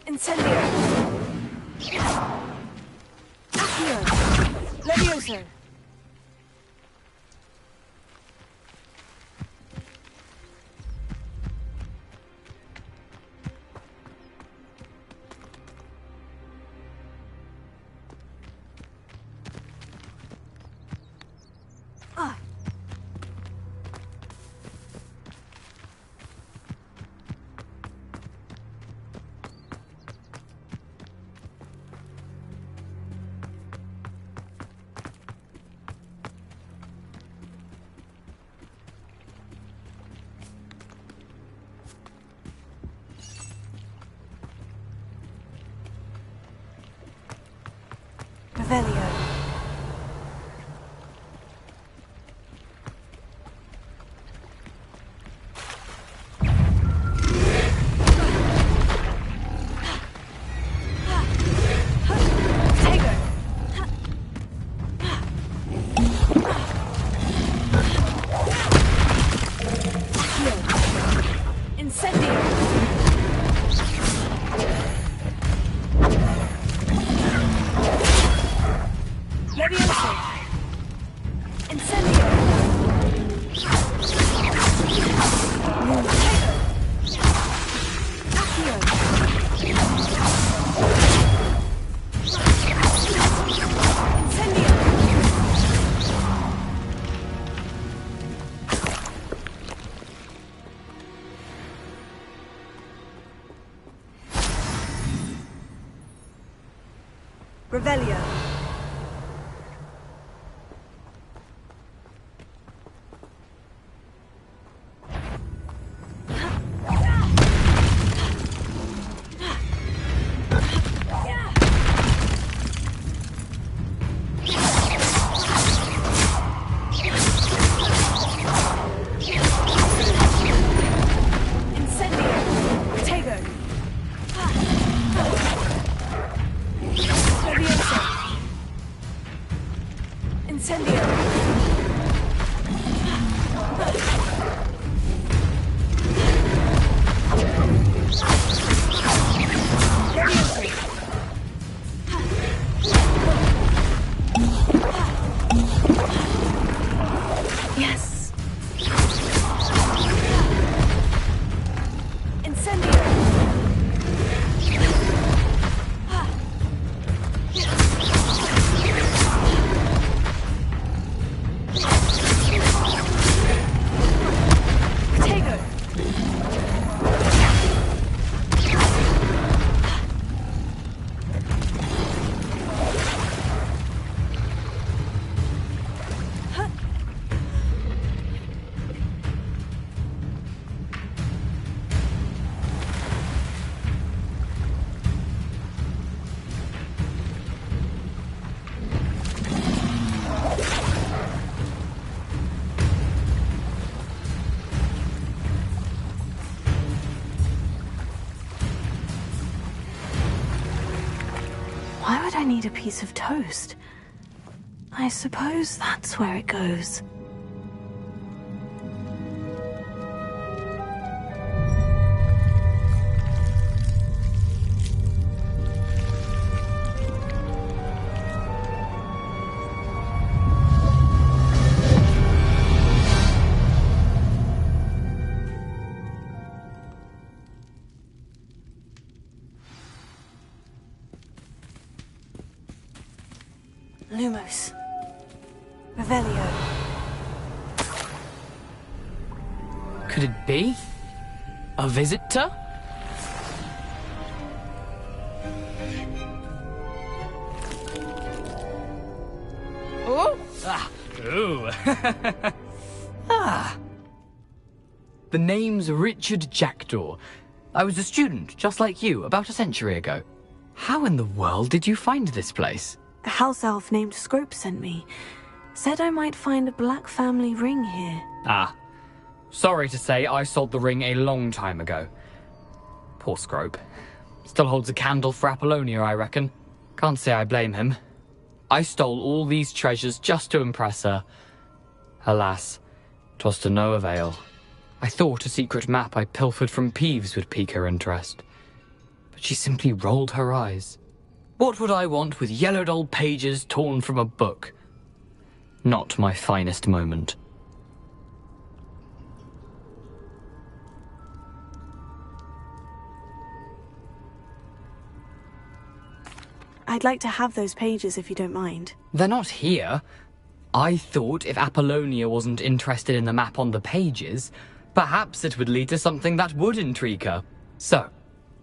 Incendio! Accio! Leviosa! Ah! Revelio. Revelio. Why would I need a piece of toast? I suppose that's where it goes. Lumos. Revelio. Could it be? A visitor? Oh! Ah! Ooh! Ah! The name's Richard Jackdaw. I was a student, just like you, about a century ago. How in the world did you find this place? A house elf named Scrope sent me. Said I might find a black family ring here. Ah. Sorry to say, I sold the ring a long time ago. Poor Scrope. Still holds a candle for Apollonia, I reckon. Can't say I blame him. I stole all these treasures just to impress her. Alas, 'twas to no avail. I thought a secret map I pilfered from Peeves would pique her interest. But she simply rolled her eyes. What would I want with yellowed old pages torn from a book? Not my finest moment. I'd like to have those pages if you don't mind. They're not here. I thought if Apollonia wasn't interested in the map on the pages, perhaps it would lead to something that would intrigue her. So,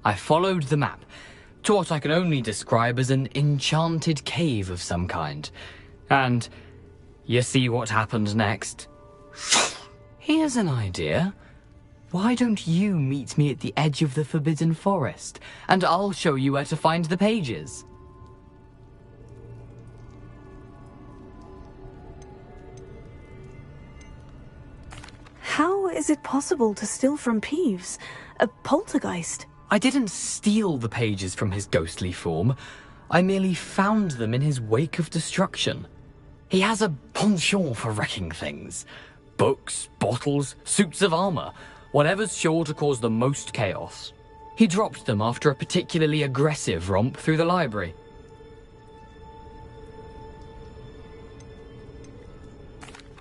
I followed the map to what I can only describe as an enchanted cave of some kind. And you see what happened next? Here's an idea. Why don't you meet me at the edge of the Forbidden Forest, and I'll show you where to find the pages? How is it possible to steal from Peeves? A poltergeist? I didn't steal the pages from his ghostly form. I merely found them in his wake of destruction. He has a penchant for wrecking things. Books, bottles, suits of armor, whatever's sure to cause the most chaos. He dropped them after a particularly aggressive romp through the library.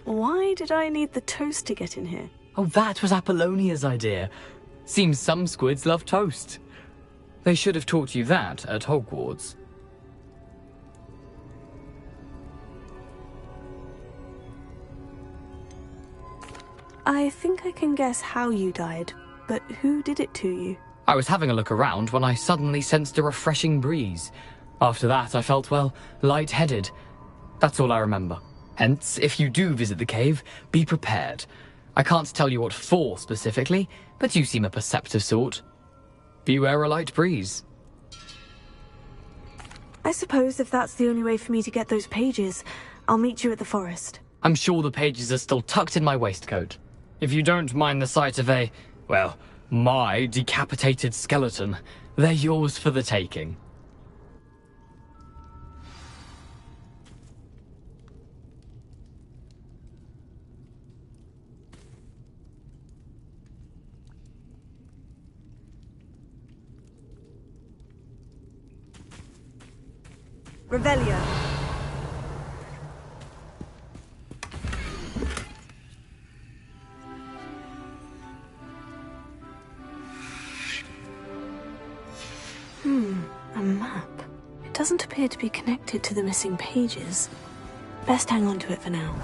Why did I need the toast to get in here? Oh, that was Apollonia's idea. Seems some squids love toast. They should have taught you that at Hogwarts. I think I can guess how you died, but who did it to you? I was having a look around when I suddenly sensed a refreshing breeze. After that, I felt, well, lightheaded. That's all I remember. Hence, if you do visit the cave, be prepared. I can't tell you what for specifically, but you seem a perceptive sort. Beware a light breeze. I suppose if that's the only way for me to get those pages, I'll meet you at the forest. I'm sure the pages are still tucked in my waistcoat. If you don't mind the sight of a, well, my decapitated skeleton, they're yours for the taking. Revelio. A map. It doesn't appear to be connected to the missing pages. Best hang on to it for now.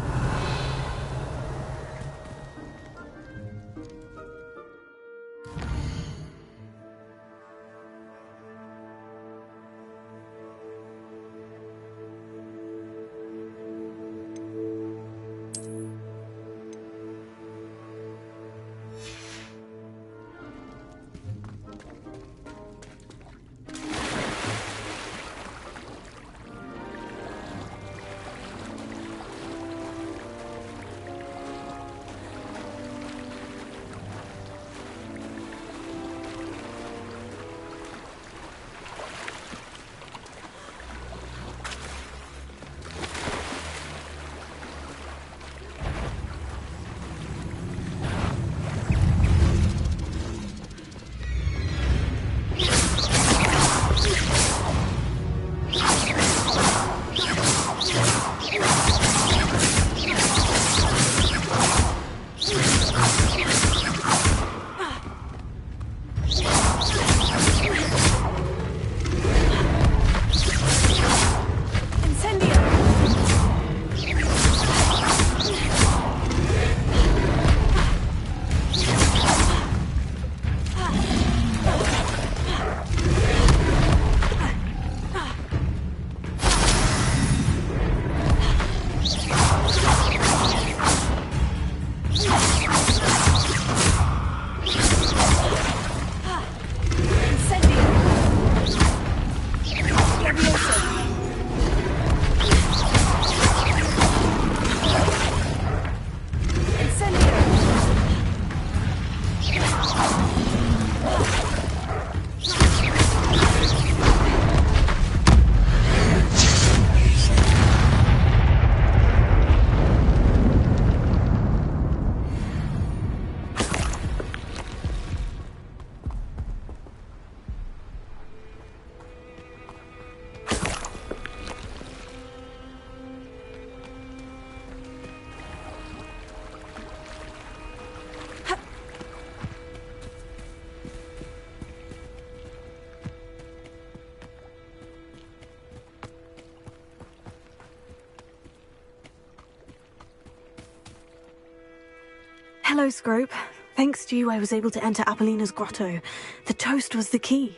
Hello, Scrope. Thanks to you, I was able to enter Apollina's grotto. The toast was the key.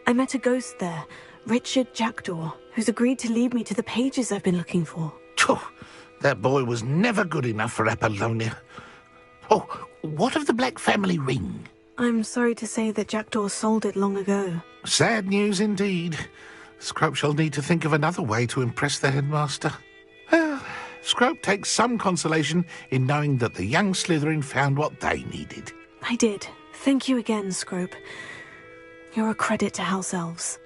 I met a ghost there, Richard Jackdaw, who's agreed to lead me to the pages I've been looking for. That boy was never good enough for Apollonia. Oh, what of the Black family ring? I'm sorry to say that Jackdaw sold it long ago. Sad news indeed. Scrope shall need to think of another way to impress the headmaster. Well, Scrope takes some consolation in knowing that the young Slytherin found what they needed. I did. Thank you again, Scrope. You're a credit to House Elves.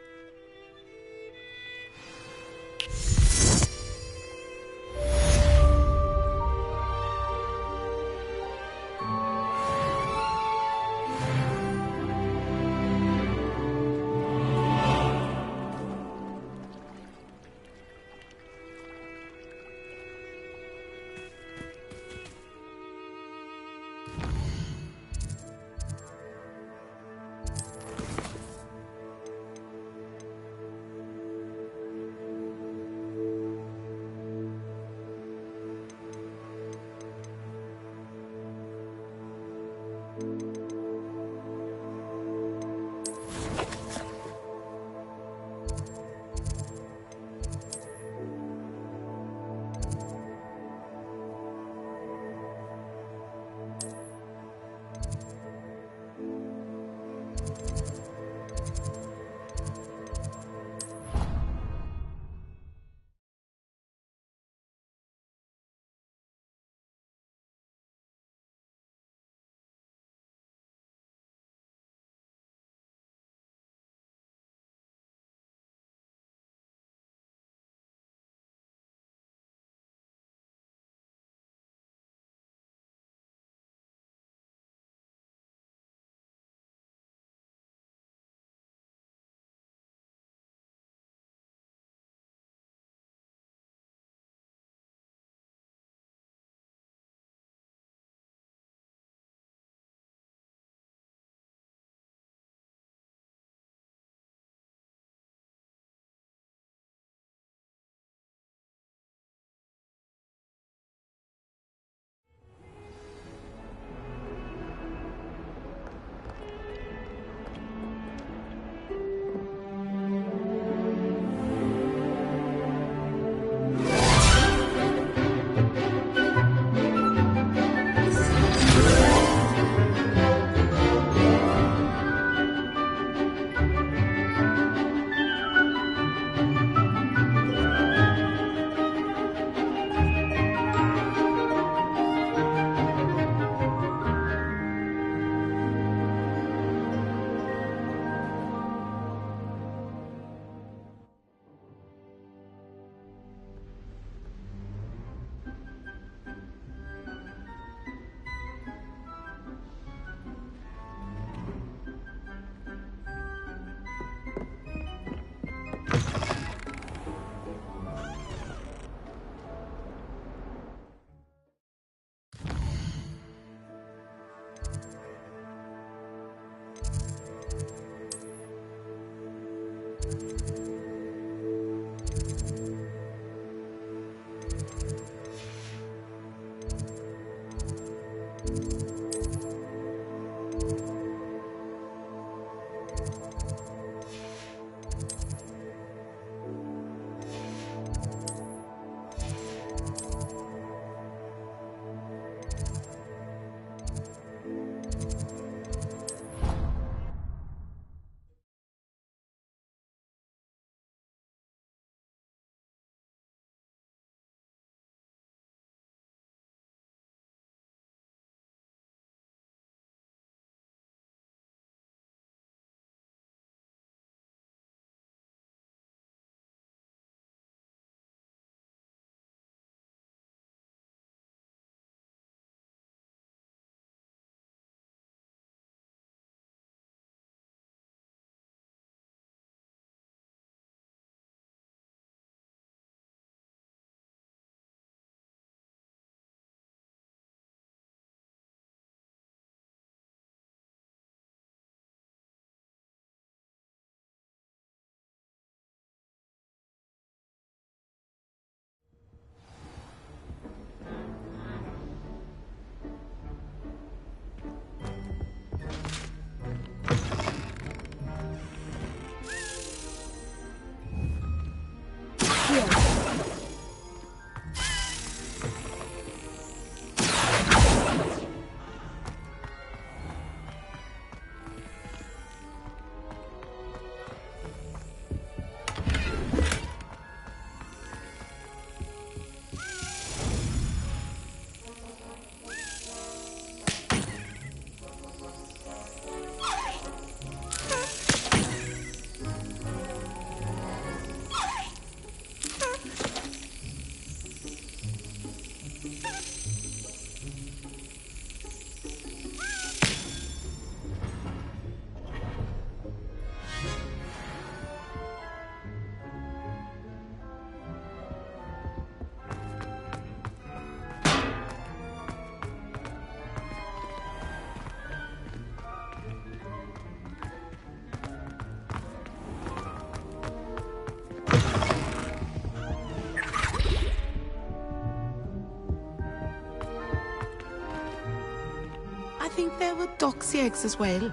there were doxy eggs as well.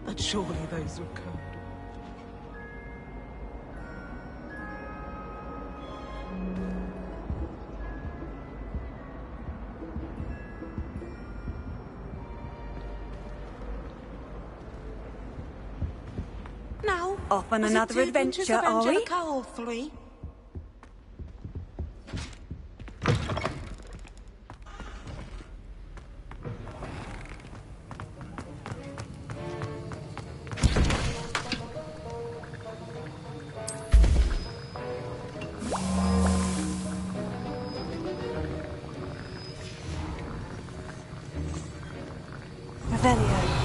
But surely those were cold. Now, off on another adventure, are we? All three. Revelio.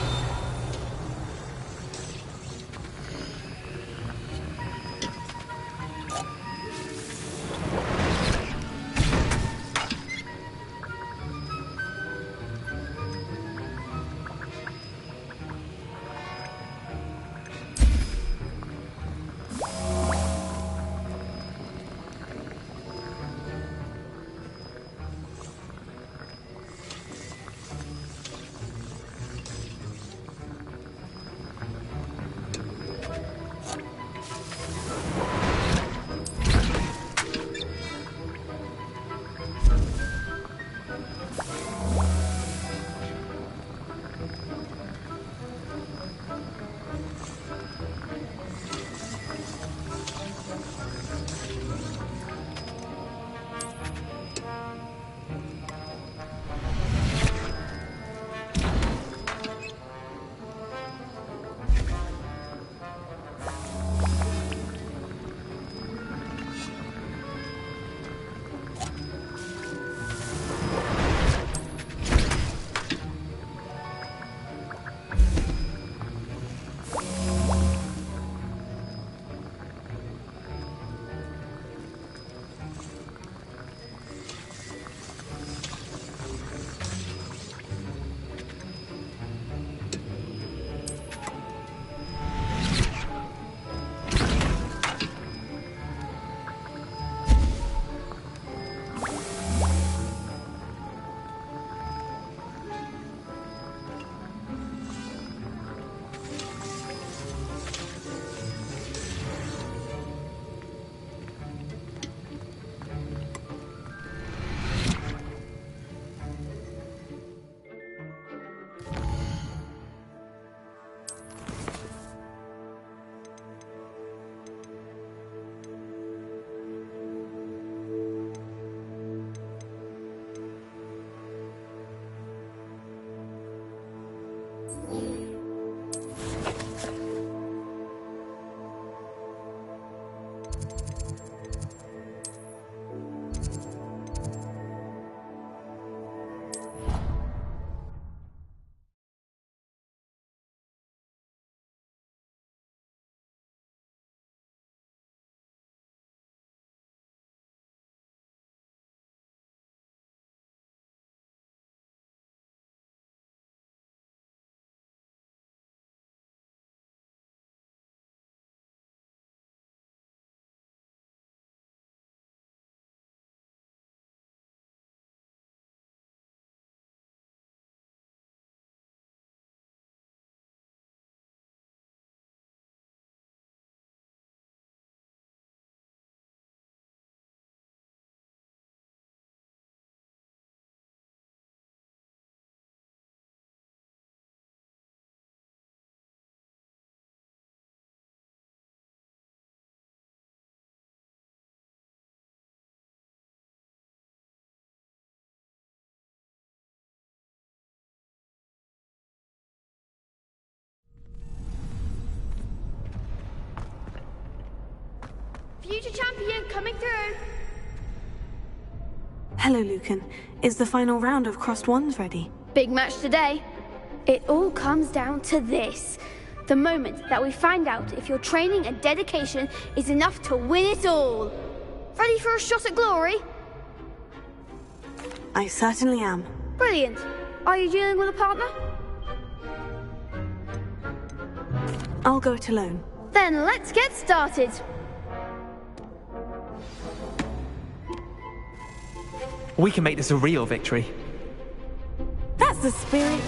Future champion coming through. Hello, Lucan. Is the final round of Crossed Wands ready? Big match today. It all comes down to this. The moment that we find out if your training and dedication is enough to win it all. Ready for a shot at glory? I certainly am. Brilliant. Are you dealing with a partner? I'll go it alone. Then let's get started. We can make this a real victory. That's the spirit.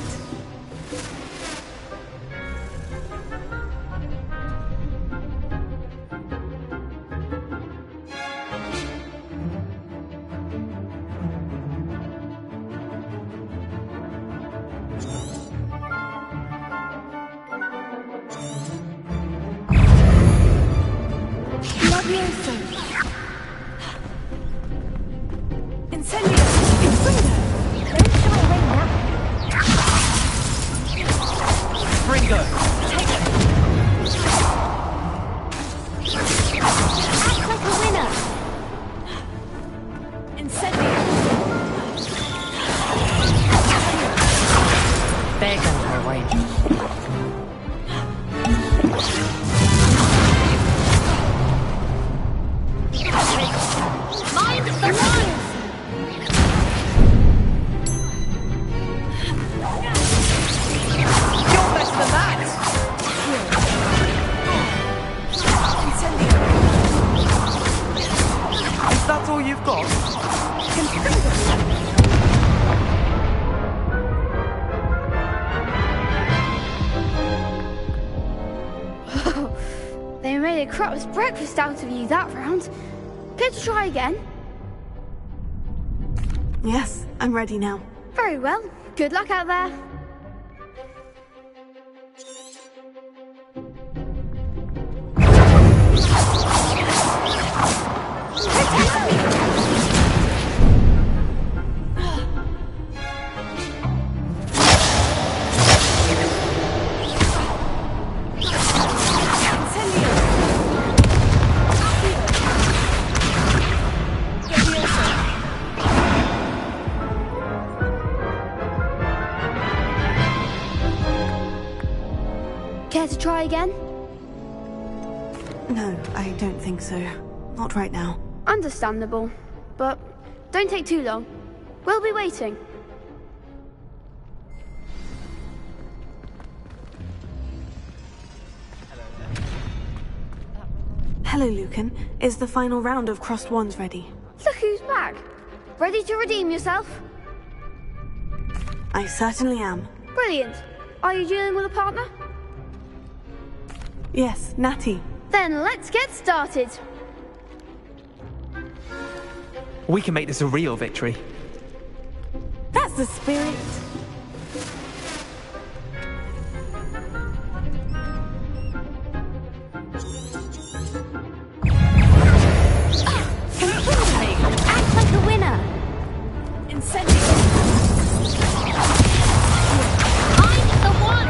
Mind the one! You're better than that! Is that all you've got? They made a crap's breakfast out of you that round. Care to try again? Yes, I'm ready now. Very well. Good luck out there. Care to try again? No, I don't think so. Not right now. Understandable. But don't take too long. We'll be waiting. Hello, Lucan. Is the final round of Crossed Wands ready? Look who's back. Ready to redeem yourself? I certainly am. Brilliant. Are you dealing with a partner? Yes, Natty. Then let's get started. We can make this a real victory. That's the spirit. Act like a winner. I'm the one.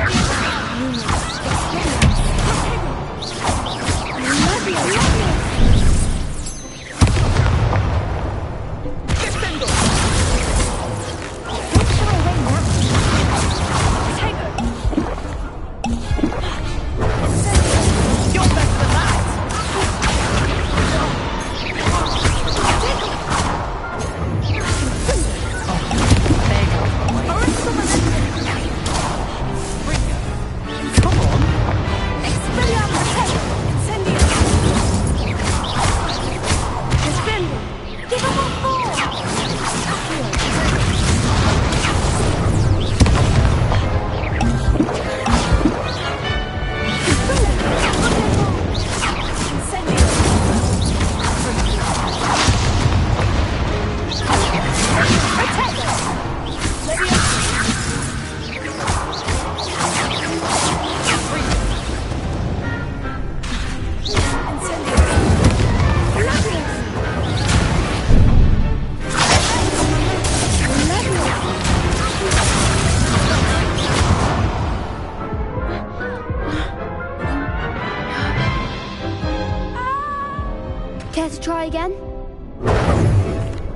Care to try again?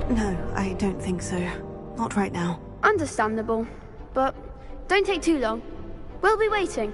No, I don't think so. Not right now. Understandable. But don't take too long. We'll be waiting.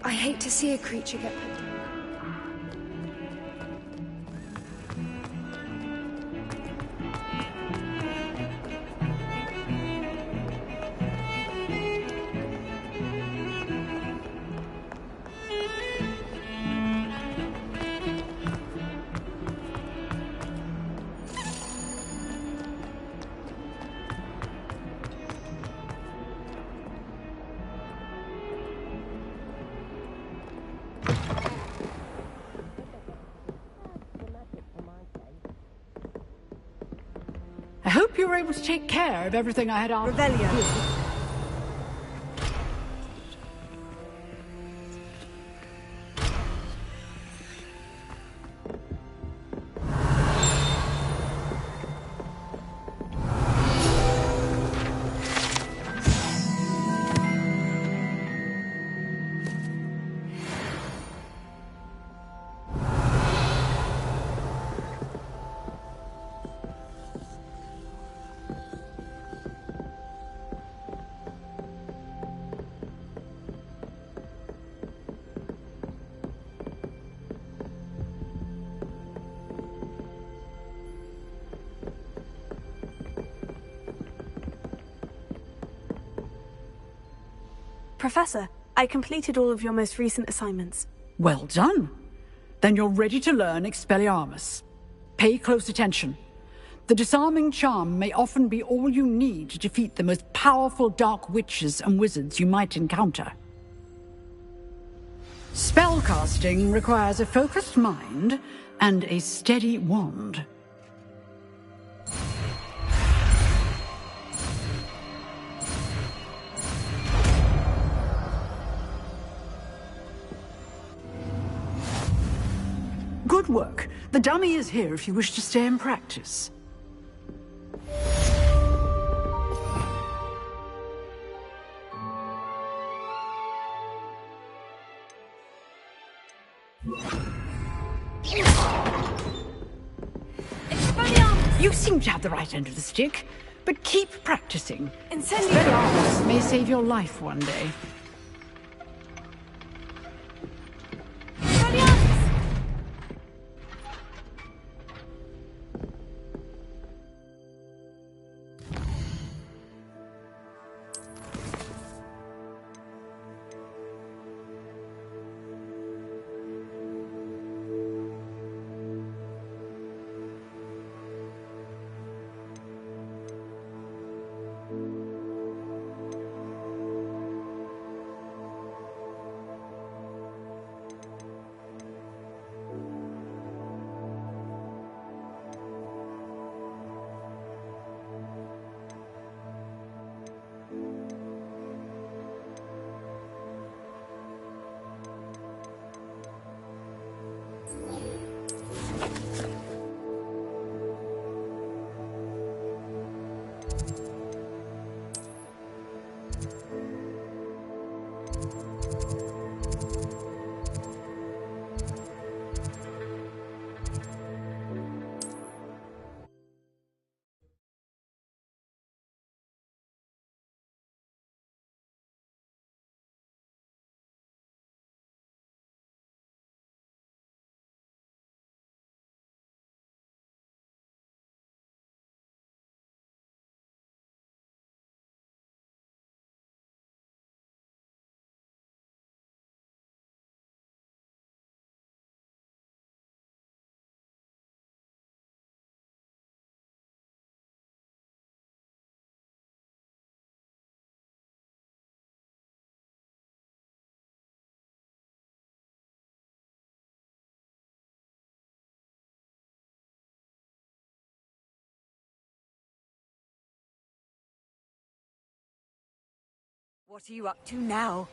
I hate to see a creature get put down. I hope you were able to take care of everything I had asked. Revelio. Professor, I completed all of your most recent assignments. Well done. Then you're ready to learn Expelliarmus. Pay close attention. The disarming charm may often be all you need to defeat the most powerful dark witches and wizards you might encounter. Spellcasting requires a focused mind and a steady wand. Good work. The dummy is here if you wish to stay and practice. You seem to have the right end of the stick, but keep practicing. Expelliarmus may save your life one day. What are you up to now?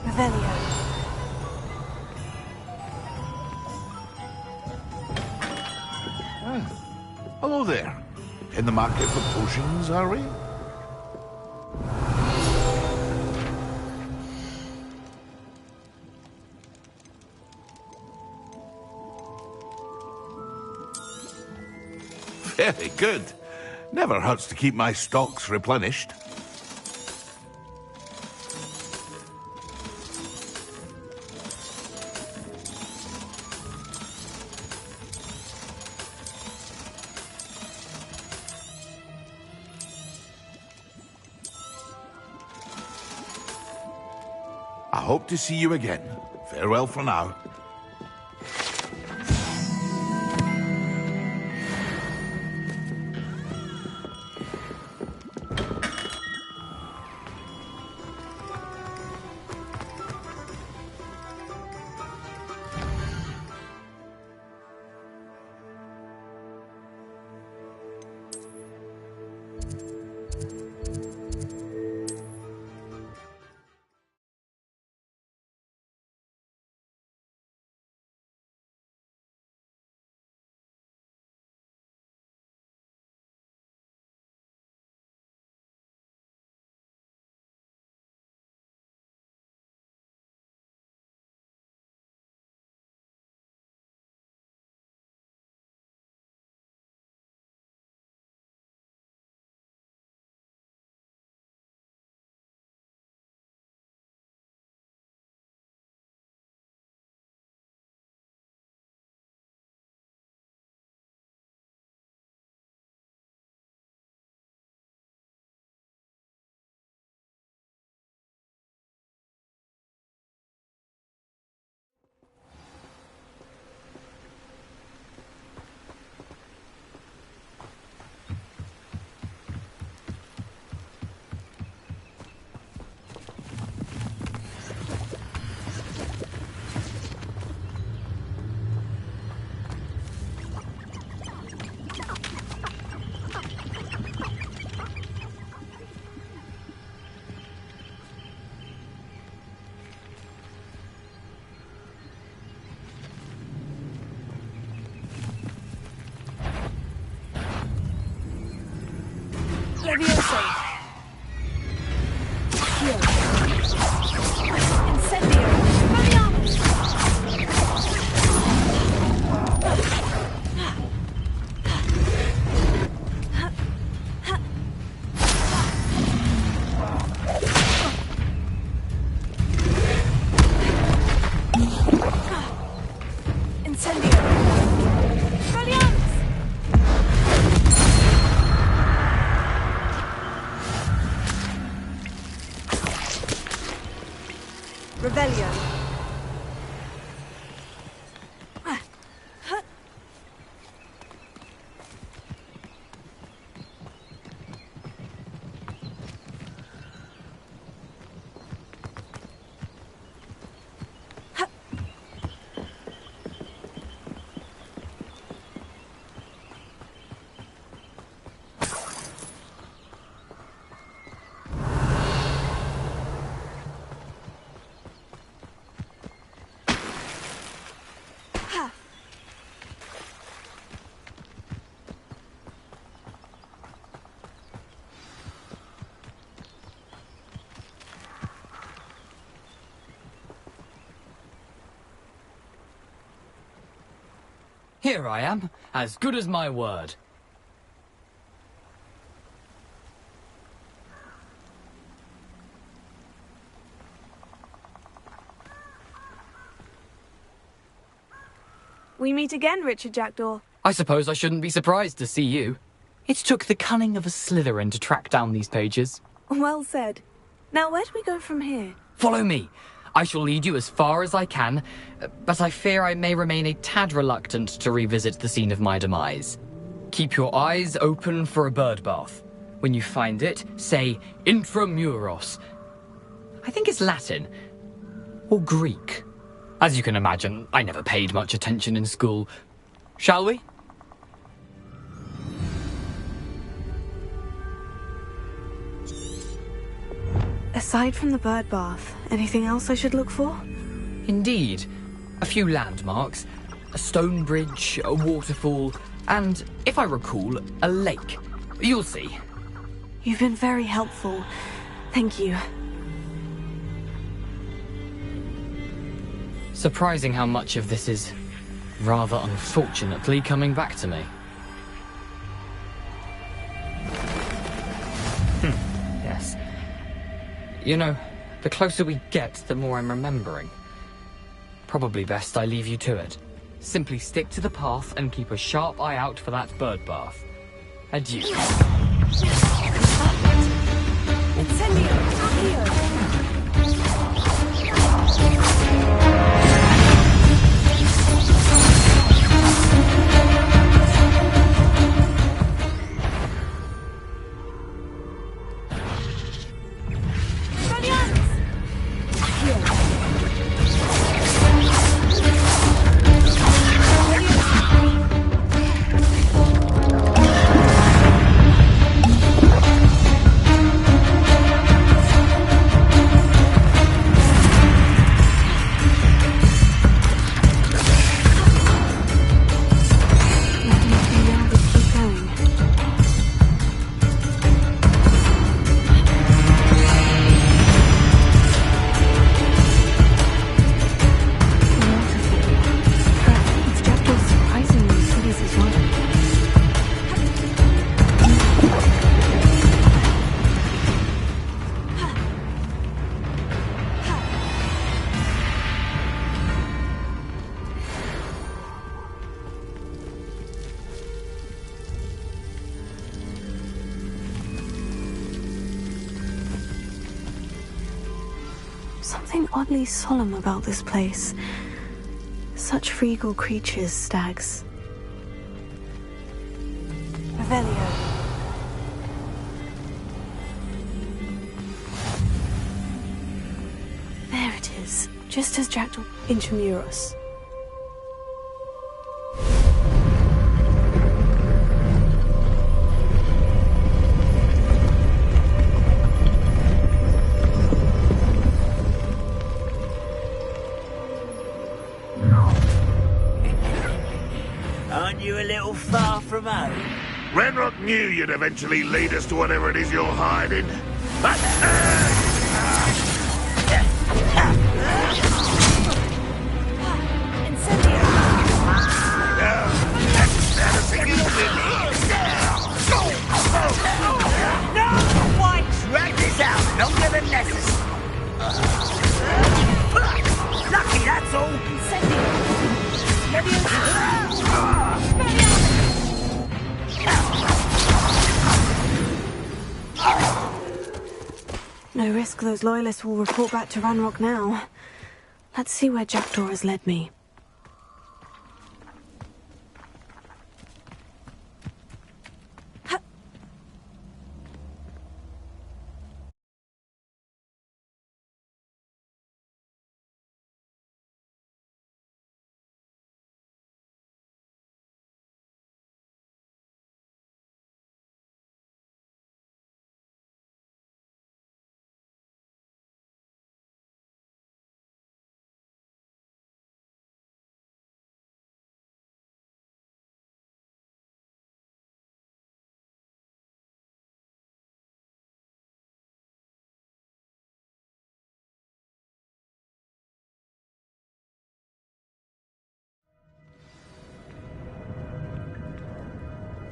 Revelio. Hello there. In the market for potions, are we? Very good. Never hurts to keep my stocks replenished. I hope to see you again. Farewell for now. Leviosa. Here. Incendio. Expelliarmus. Incendio. Expelliarmus. Revelio. Here I am, as good as my word. We meet again, Richard Jackdaw. I suppose I shouldn't be surprised to see you. It took the cunning of a Slytherin to track down these pages. Well said. Now, where do we go from here? Follow me. I shall lead you as far as I can, but I fear I may remain a tad reluctant to revisit the scene of my demise. Keep your eyes open for a bird bath. When you find it, say intramuros. I think it's Latin. Or Greek. As you can imagine, I never paid much attention in school. Shall we? A Aside from the bird bath, anything else I should look for? Indeed. A few landmarks, a stone bridge, a waterfall, and, if I recall, a lake. You'll see. You've been very helpful. Thank you. Surprising how much of this is, rather unfortunately, coming back to me. Yes. You know, the closer we get, the more I'm remembering. Probably best I leave you to it. Simply stick to the path and keep a sharp eye out for that bird bath. Adieu. Incendio! Accio! Something oddly solemn about this place. Such regal creatures, stags. Revelio. There it is, just as Jackdaw Intramuros. Aren't you a little far from home? Ranrock knew you'd eventually lead us to whatever it is you're hiding. No! Why drag this out longer than necessary? Lucky, that's all. No risk those loyalists will report back to Ranrock now. Let's see where Jackdaw has led me.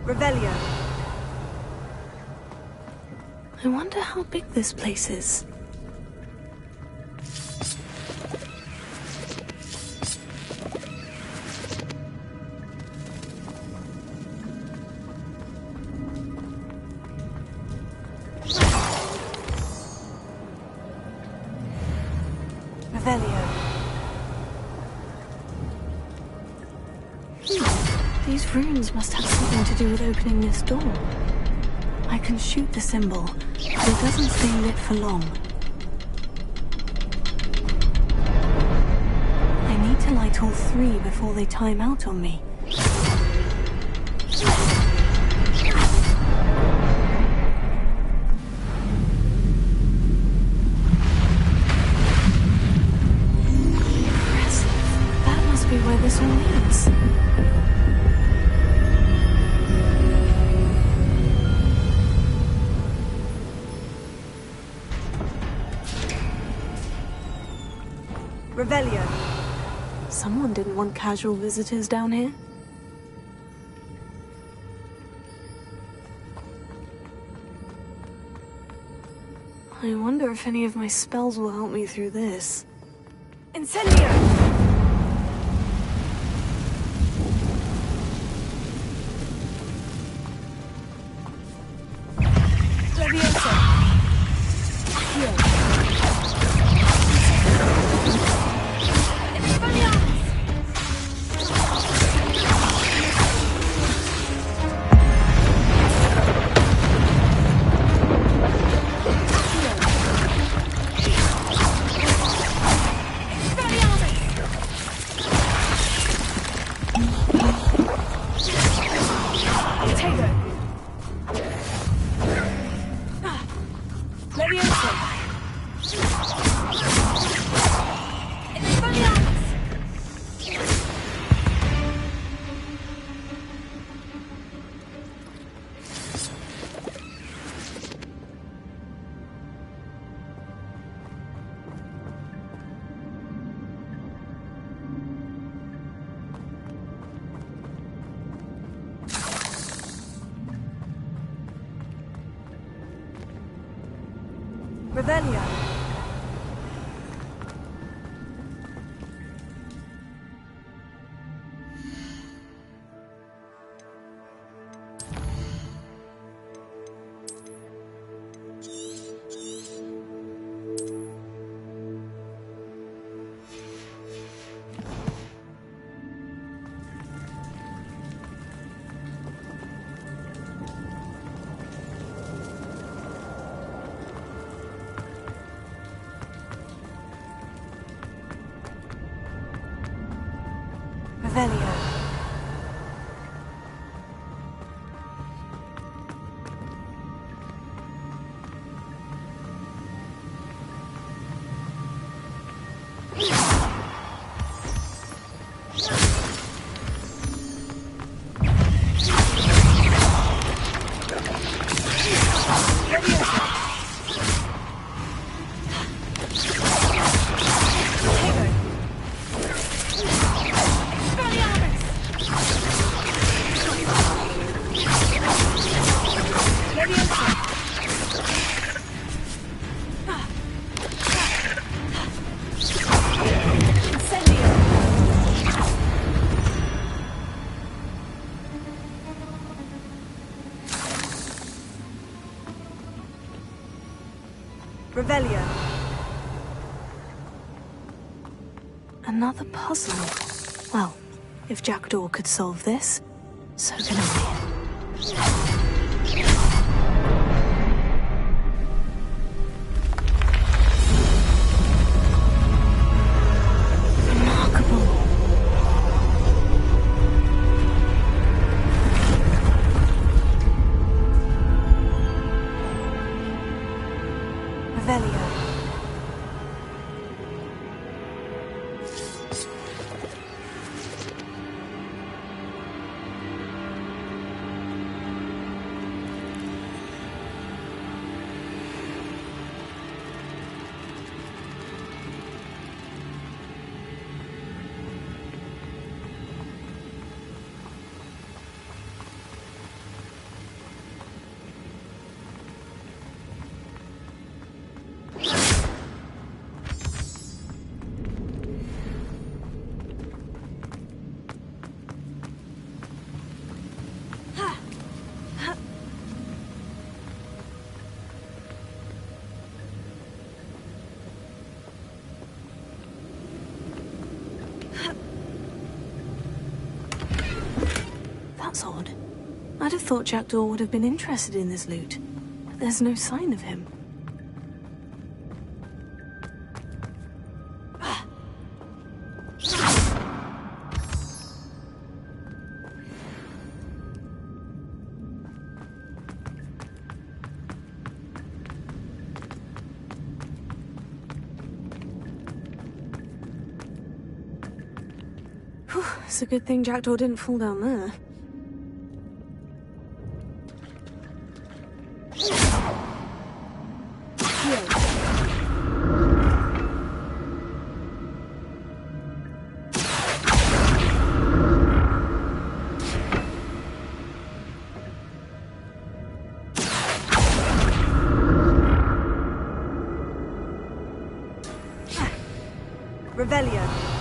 Revelio. I wonder how big this place is. Revelio. These runes must have something to do with opening this door. I can shoot the symbol, but it doesn't stay lit for long. I need to light all three before they time out on me. grotto means. Revelio. Someone didn't want casual visitors down here. I wonder if any of my spells will help me through this. Incendio! Levioso! Accio! Revelio. Revelio. Revelio. Another puzzle. Well, if Jackdaw could solve this, so can I. That's odd. I'd have thought Jackdaw would have been interested in this loot, but there's no sign of him. Whew, it's a good thing Jackdaw didn't fall down there. Revelio.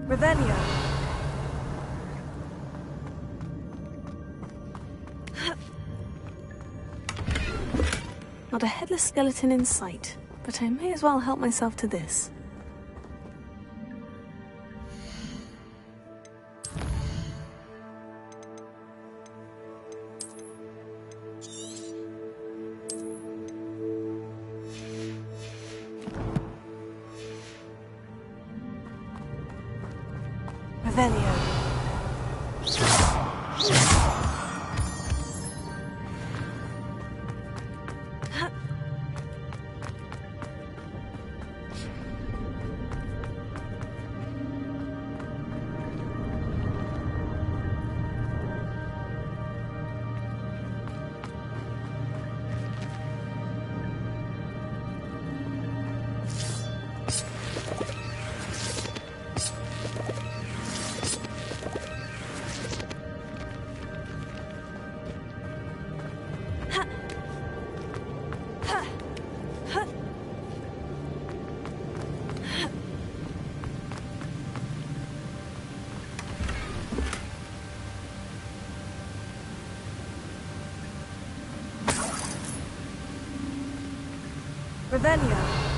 Revelio. Not a headless skeleton in sight, but I may as well help myself to this. Revelio. Revelio.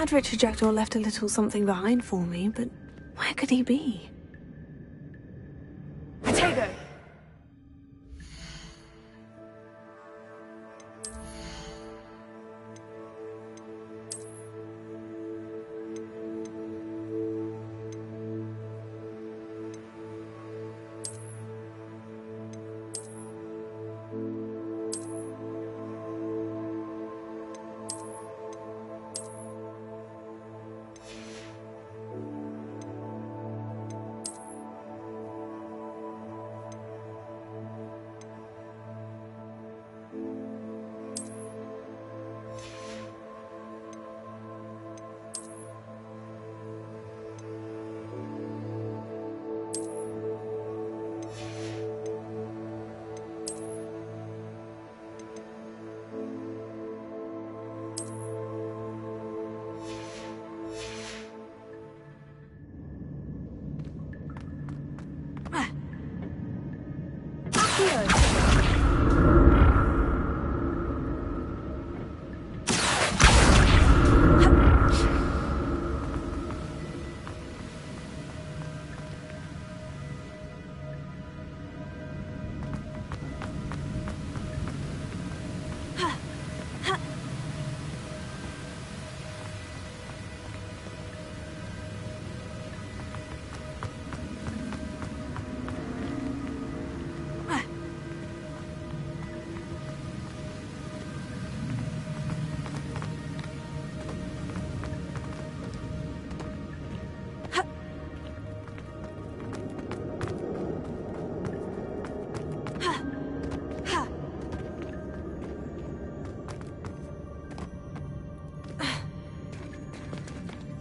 heard Richard Jackdaw left a little something behind for me, but where could he be? Potato!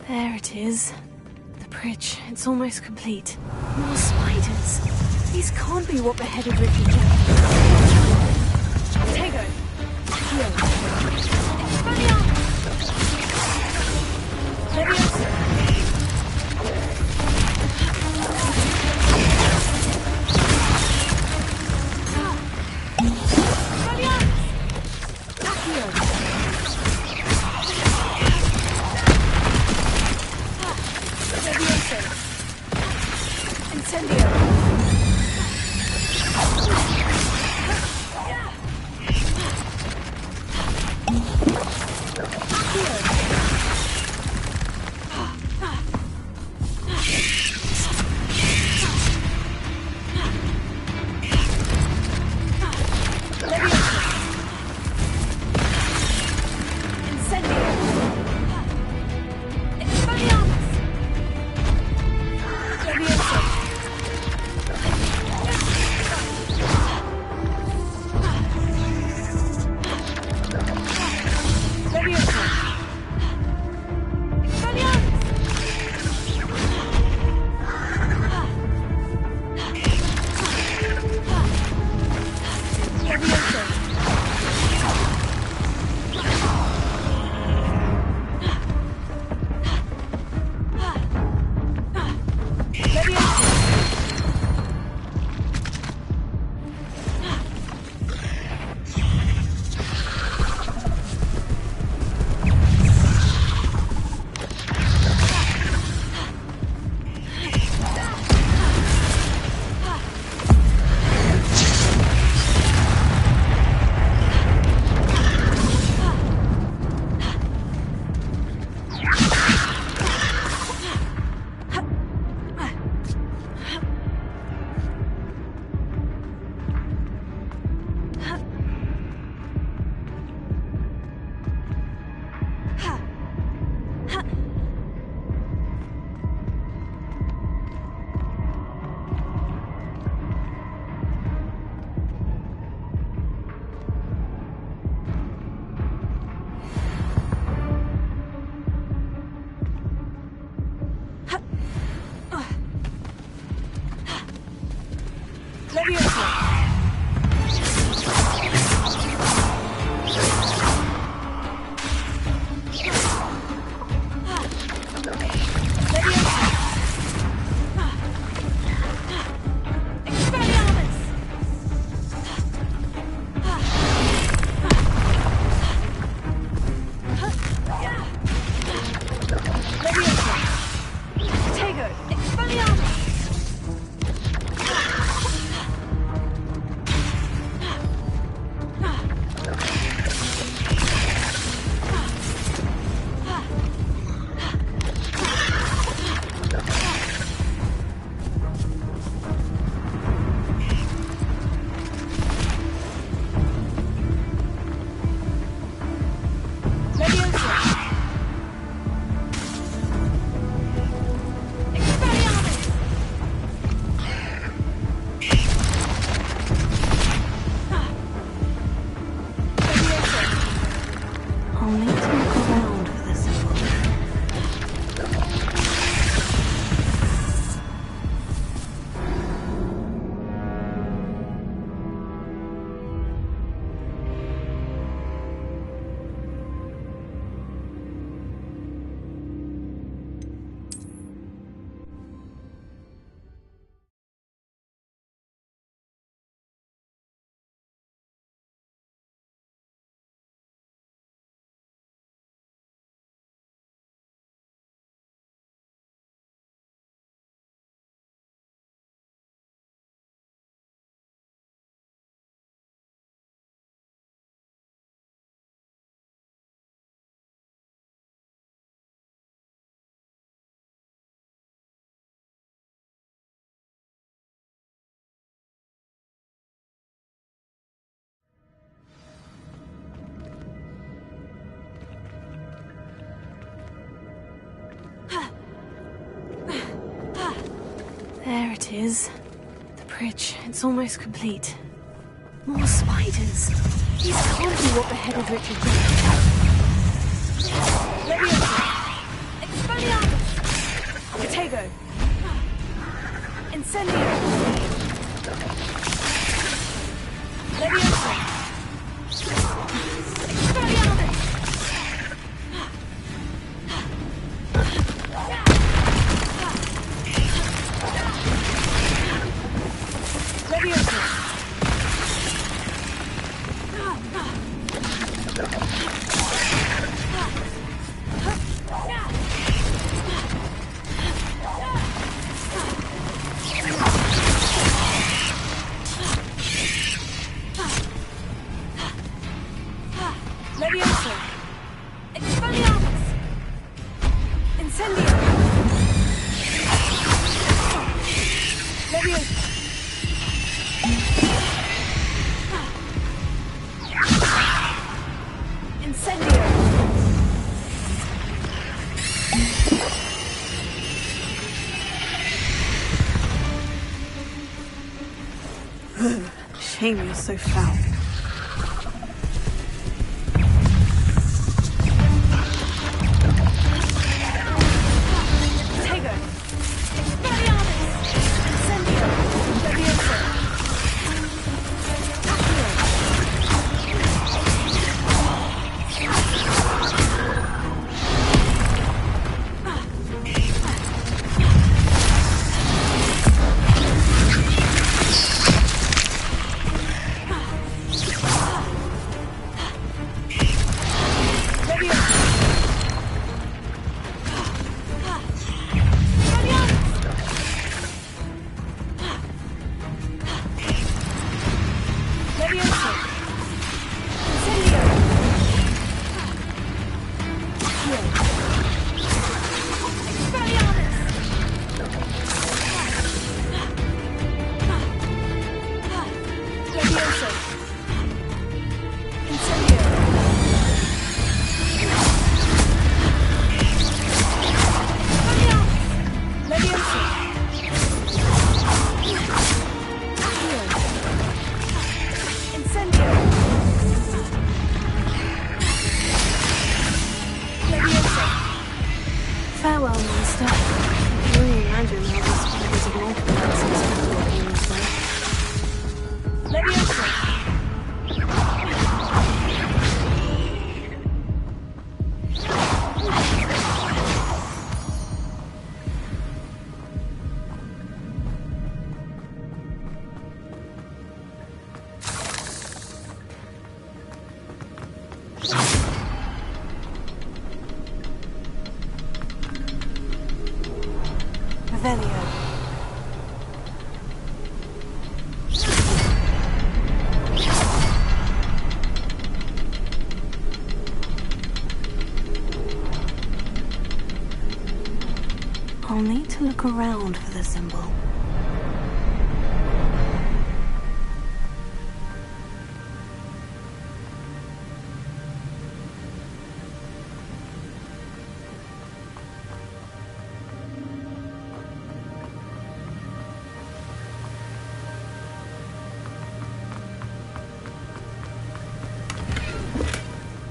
There it is. The bridge. It's almost complete. More spiders. These can't be what beheaded Richard Jackdaw. Potato! Heal! There it is. The bridge. It's almost complete. More spiders. These can't be what beheaded Richard Jackdaw. Leviosa! Expelliarmus! Catego! Incendio! Leviosa! Expelliarmus! Leviosa! Leviosa! Expelliarmus! Incendio! Leviosa! Incendio! Shame you're so foul. Tego! Expelliarmus! Incendio! Leviosa! Farewell, Master. I can only imagine how the spiders of Hogwarts expect Leviosa! Revelio. I'll need to look around for the symbol.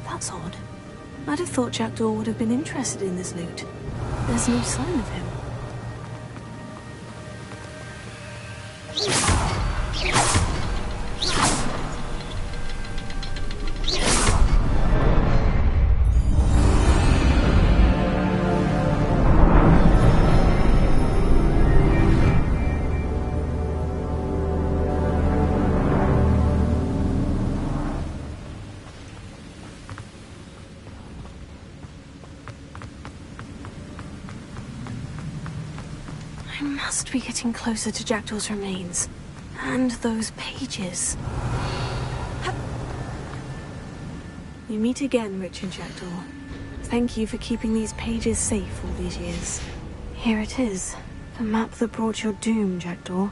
That's odd. I'd have thought Jackdaw would have been interested in this loot. There's no sign of him. I must be getting closer to Jackdaw's remains. And those pages. We meet again, Richard Jackdaw. Thank you for keeping these pages safe all these years. Here it is. The map that brought your doom, Jackdaw.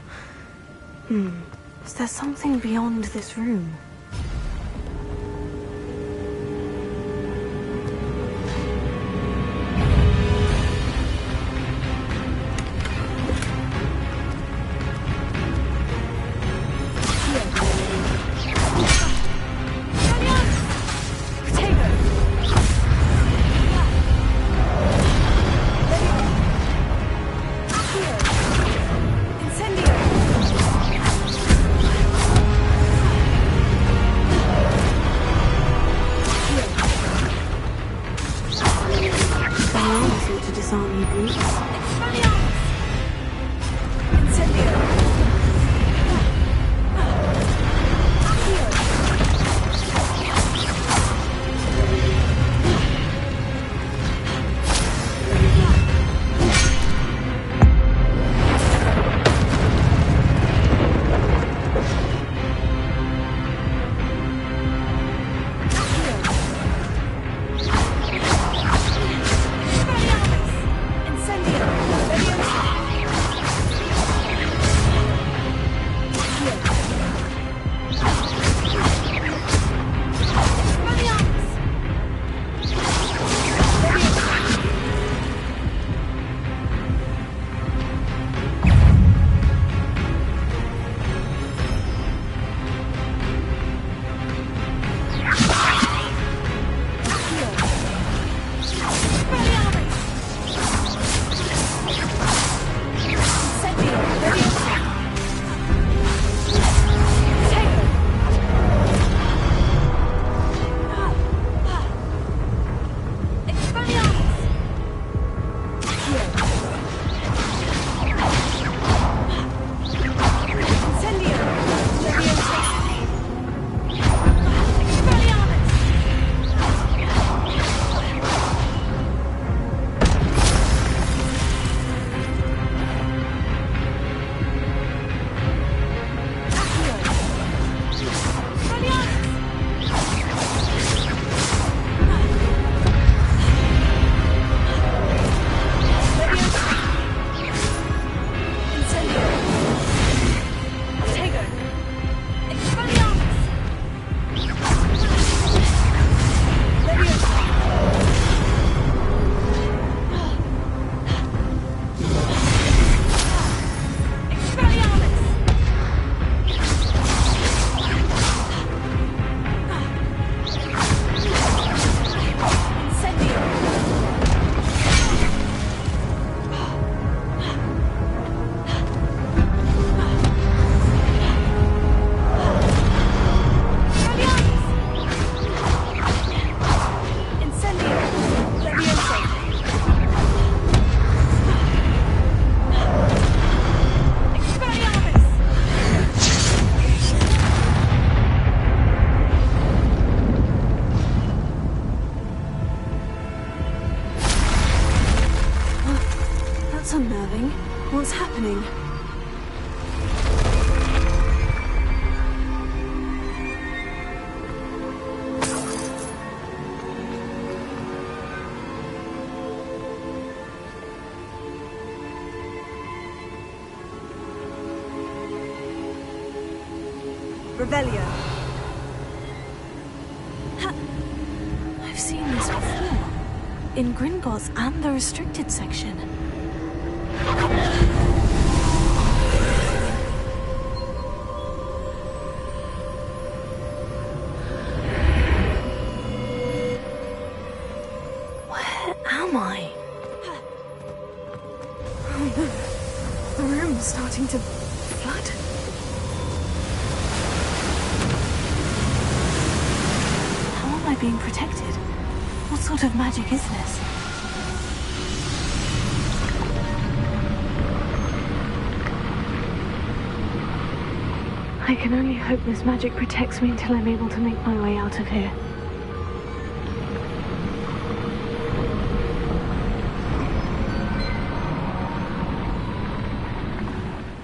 Is there something beyond this room? Revelio. I've seen this before. In Gringotts and the restricted section. Where am I? Oh no. The room's starting to flood. How am I being protected? What sort of magic is this? I can only hope this magic protects me until I'm able to make my way out of here.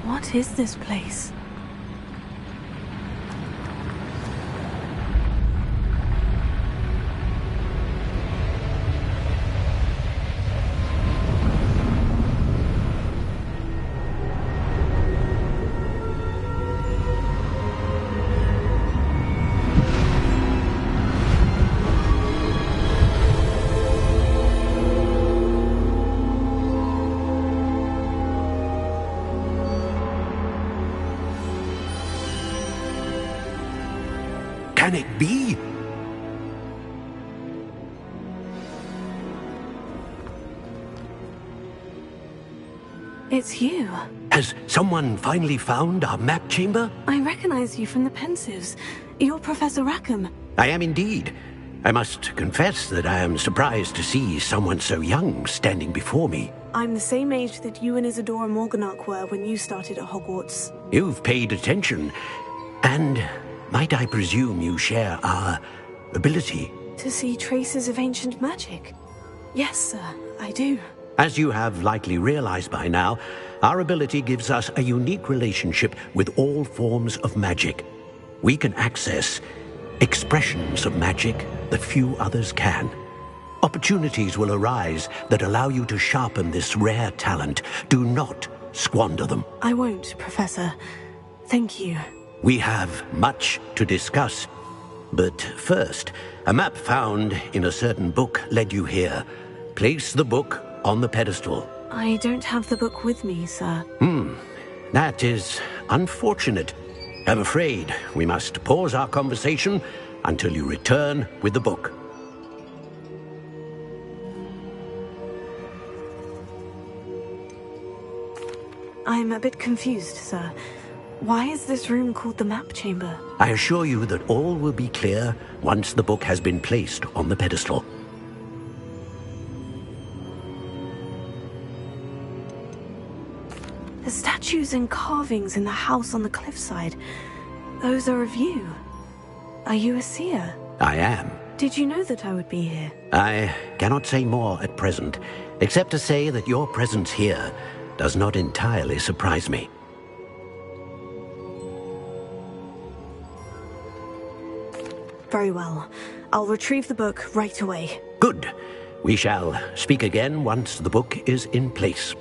What is this place? Can it be? It's you. Has someone finally found our map chamber? I recognize you from the Pensives. You're Professor Rackham. I am indeed. I must confess that I am surprised to see someone so young standing before me. I'm the same age that you and Isadora Morganach were when you started at Hogwarts. You've paid attention, and might I presume you share our ability? To see traces of ancient magic? Yes, sir, I do. As you have likely realized by now, our ability gives us a unique relationship with all forms of magic. We can access expressions of magic that few others can. Opportunities will arise that allow you to sharpen this rare talent. Do not squander them. I won't, Professor. Thank you. We have much to discuss. But first, a map found in a certain book led you here. Place the book on the pedestal. I don't have the book with me, sir. That is unfortunate. I'm afraid we must pause our conversation until you return with the book. I'm a bit confused, sir. Why is this room called the map chamber? I assure you that all will be clear once the book has been placed on the pedestal. The statues and carvings in the house on the cliffside. Those are of you. Are you a seer? I am. Did you know that I would be here? I cannot say more at present, except to say that your presence here does not entirely surprise me. Very well. I'll retrieve the book right away. Good. We shall speak again once the book is in place.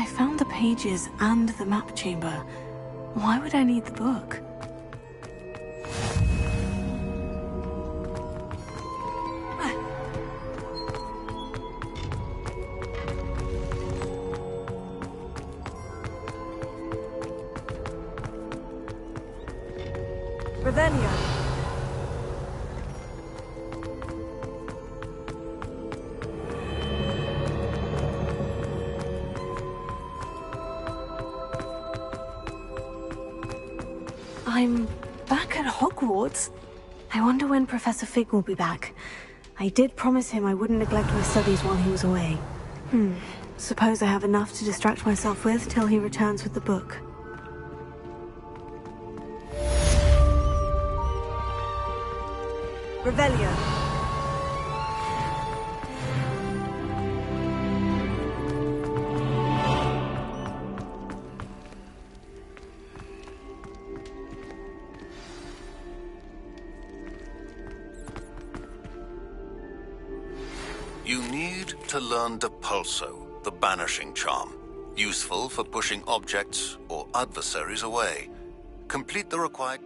found the pages and the map chamber. Why would I need the book? Revelio. I'm back at Hogwarts. I wonder when Professor Fig will be back. I did promise him I wouldn't neglect my studies while he was away. Suppose I have enough to distract myself with till he returns with the book. Revelio. You need to learn Depulso, the banishing charm. Useful for pushing objects or adversaries away. Complete the required...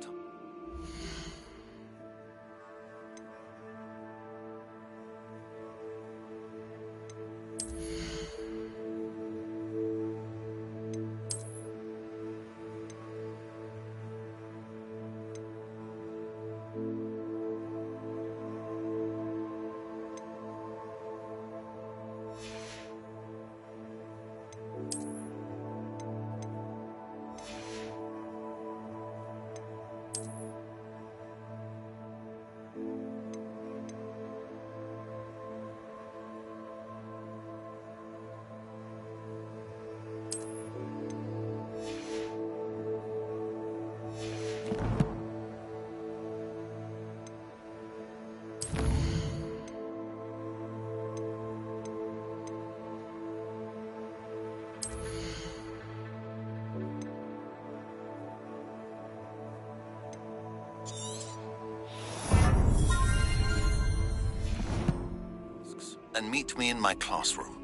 and meet me in my classroom.